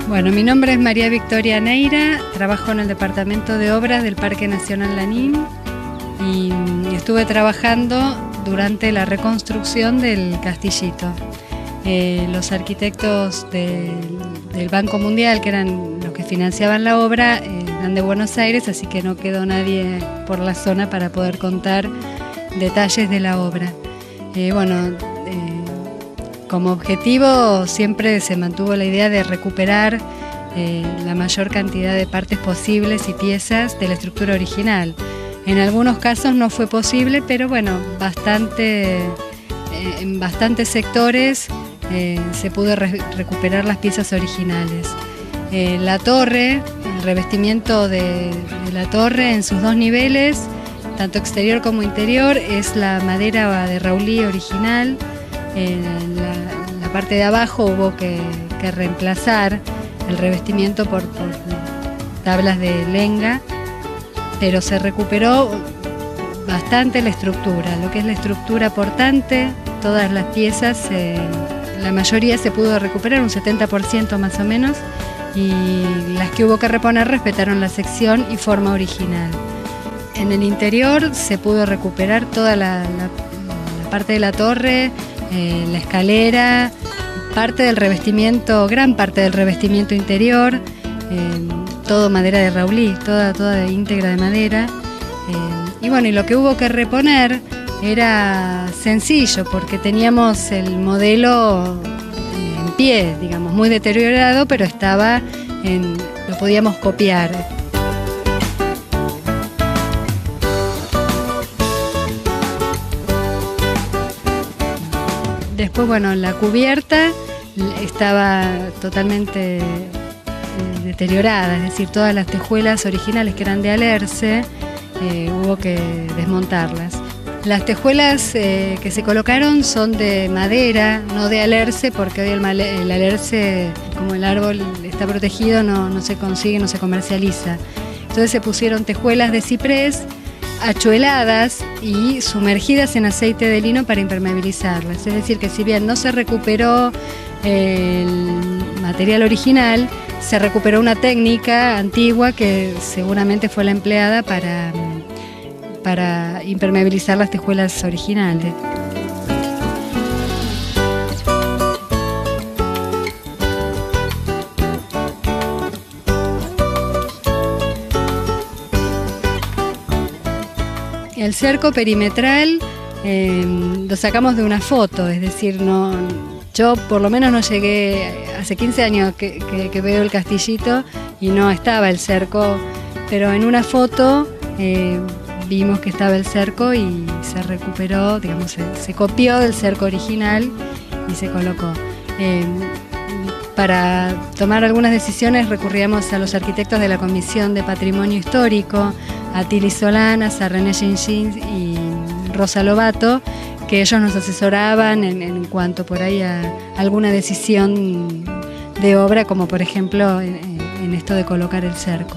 Bueno, mi nombre es María Victoria Neira, trabajo en el Departamento de Obras del Parque Nacional Lanín y estuve trabajando durante la reconstrucción del Castillito. Los arquitectos del Banco Mundial, que eran los que financiaban la obra, eran de Buenos Aires, así que no quedó nadie por la zona para poder contar detalles de la obra. Como objetivo siempre se mantuvo la idea de recuperar la mayor cantidad de partes posibles y piezas de la estructura original. En algunos casos no fue posible, pero bueno, en bastantes sectores se pudo recuperar las piezas originales. La torre, el revestimiento de la torre en sus dos niveles, tanto exterior como interior, es la madera de Raulí original. La parte de abajo hubo que reemplazar el revestimiento por tablas de lenga, pero se recuperó bastante la estructura, lo que es la estructura portante, todas las piezas, la mayoría se pudo recuperar, un 70% más o menos, y las que hubo que reponer respetaron la sección y forma original. En el interior se pudo recuperar toda la parte de la torre, la escalera, parte del revestimiento, gran parte del revestimiento interior, todo madera de Raulí, toda íntegra de madera. Y lo que hubo que reponer era sencillo, porque teníamos el modelo en pie, digamos, muy deteriorado, pero lo podíamos copiar. Después, la cubierta estaba totalmente deteriorada, es decir, todas las tejuelas originales que eran de alerce, hubo que desmontarlas. Las tejuelas que se colocaron son de madera, no de alerce, porque hoy el alerce, como el árbol está protegido, no se consigue, no se comercializa. Entonces se pusieron tejuelas de ciprés, achueladas y sumergidas en aceite de lino para impermeabilizarlas. Es decir, que si bien no se recuperó el material original, se recuperó una técnica antigua que seguramente fue la empleada para impermeabilizar las tejuelas originales. El cerco perimetral lo sacamos de una foto, es decir, yo por lo menos no llegué, hace 15 años que veo el castillito y no estaba el cerco, pero en una foto vimos que estaba el cerco y se recuperó, digamos, se copió del cerco original y se colocó. Para tomar algunas decisiones recurríamos a los arquitectos de la Comisión de Patrimonio Histórico, a Tili Solanas, a René Gingin y Rosa Lobato, que ellos nos asesoraban en cuanto por ahí a alguna decisión de obra, como por ejemplo en esto de colocar el cerco.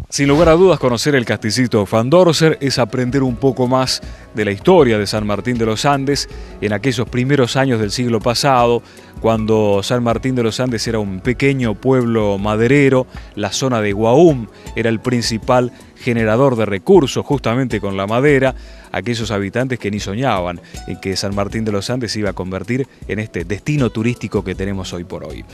Sin lugar a dudas, conocer el castillito Van Dorser es aprender un poco más de la historia de San Martín de los Andes en aquellos primeros años del siglo pasado, cuando San Martín de los Andes era un pequeño pueblo maderero. La zona de Guahum era el principal generador de recursos justamente con la madera. Aquellos habitantes que ni soñaban en que San Martín de los Andes se iba a convertir en este destino turístico que tenemos hoy por hoy.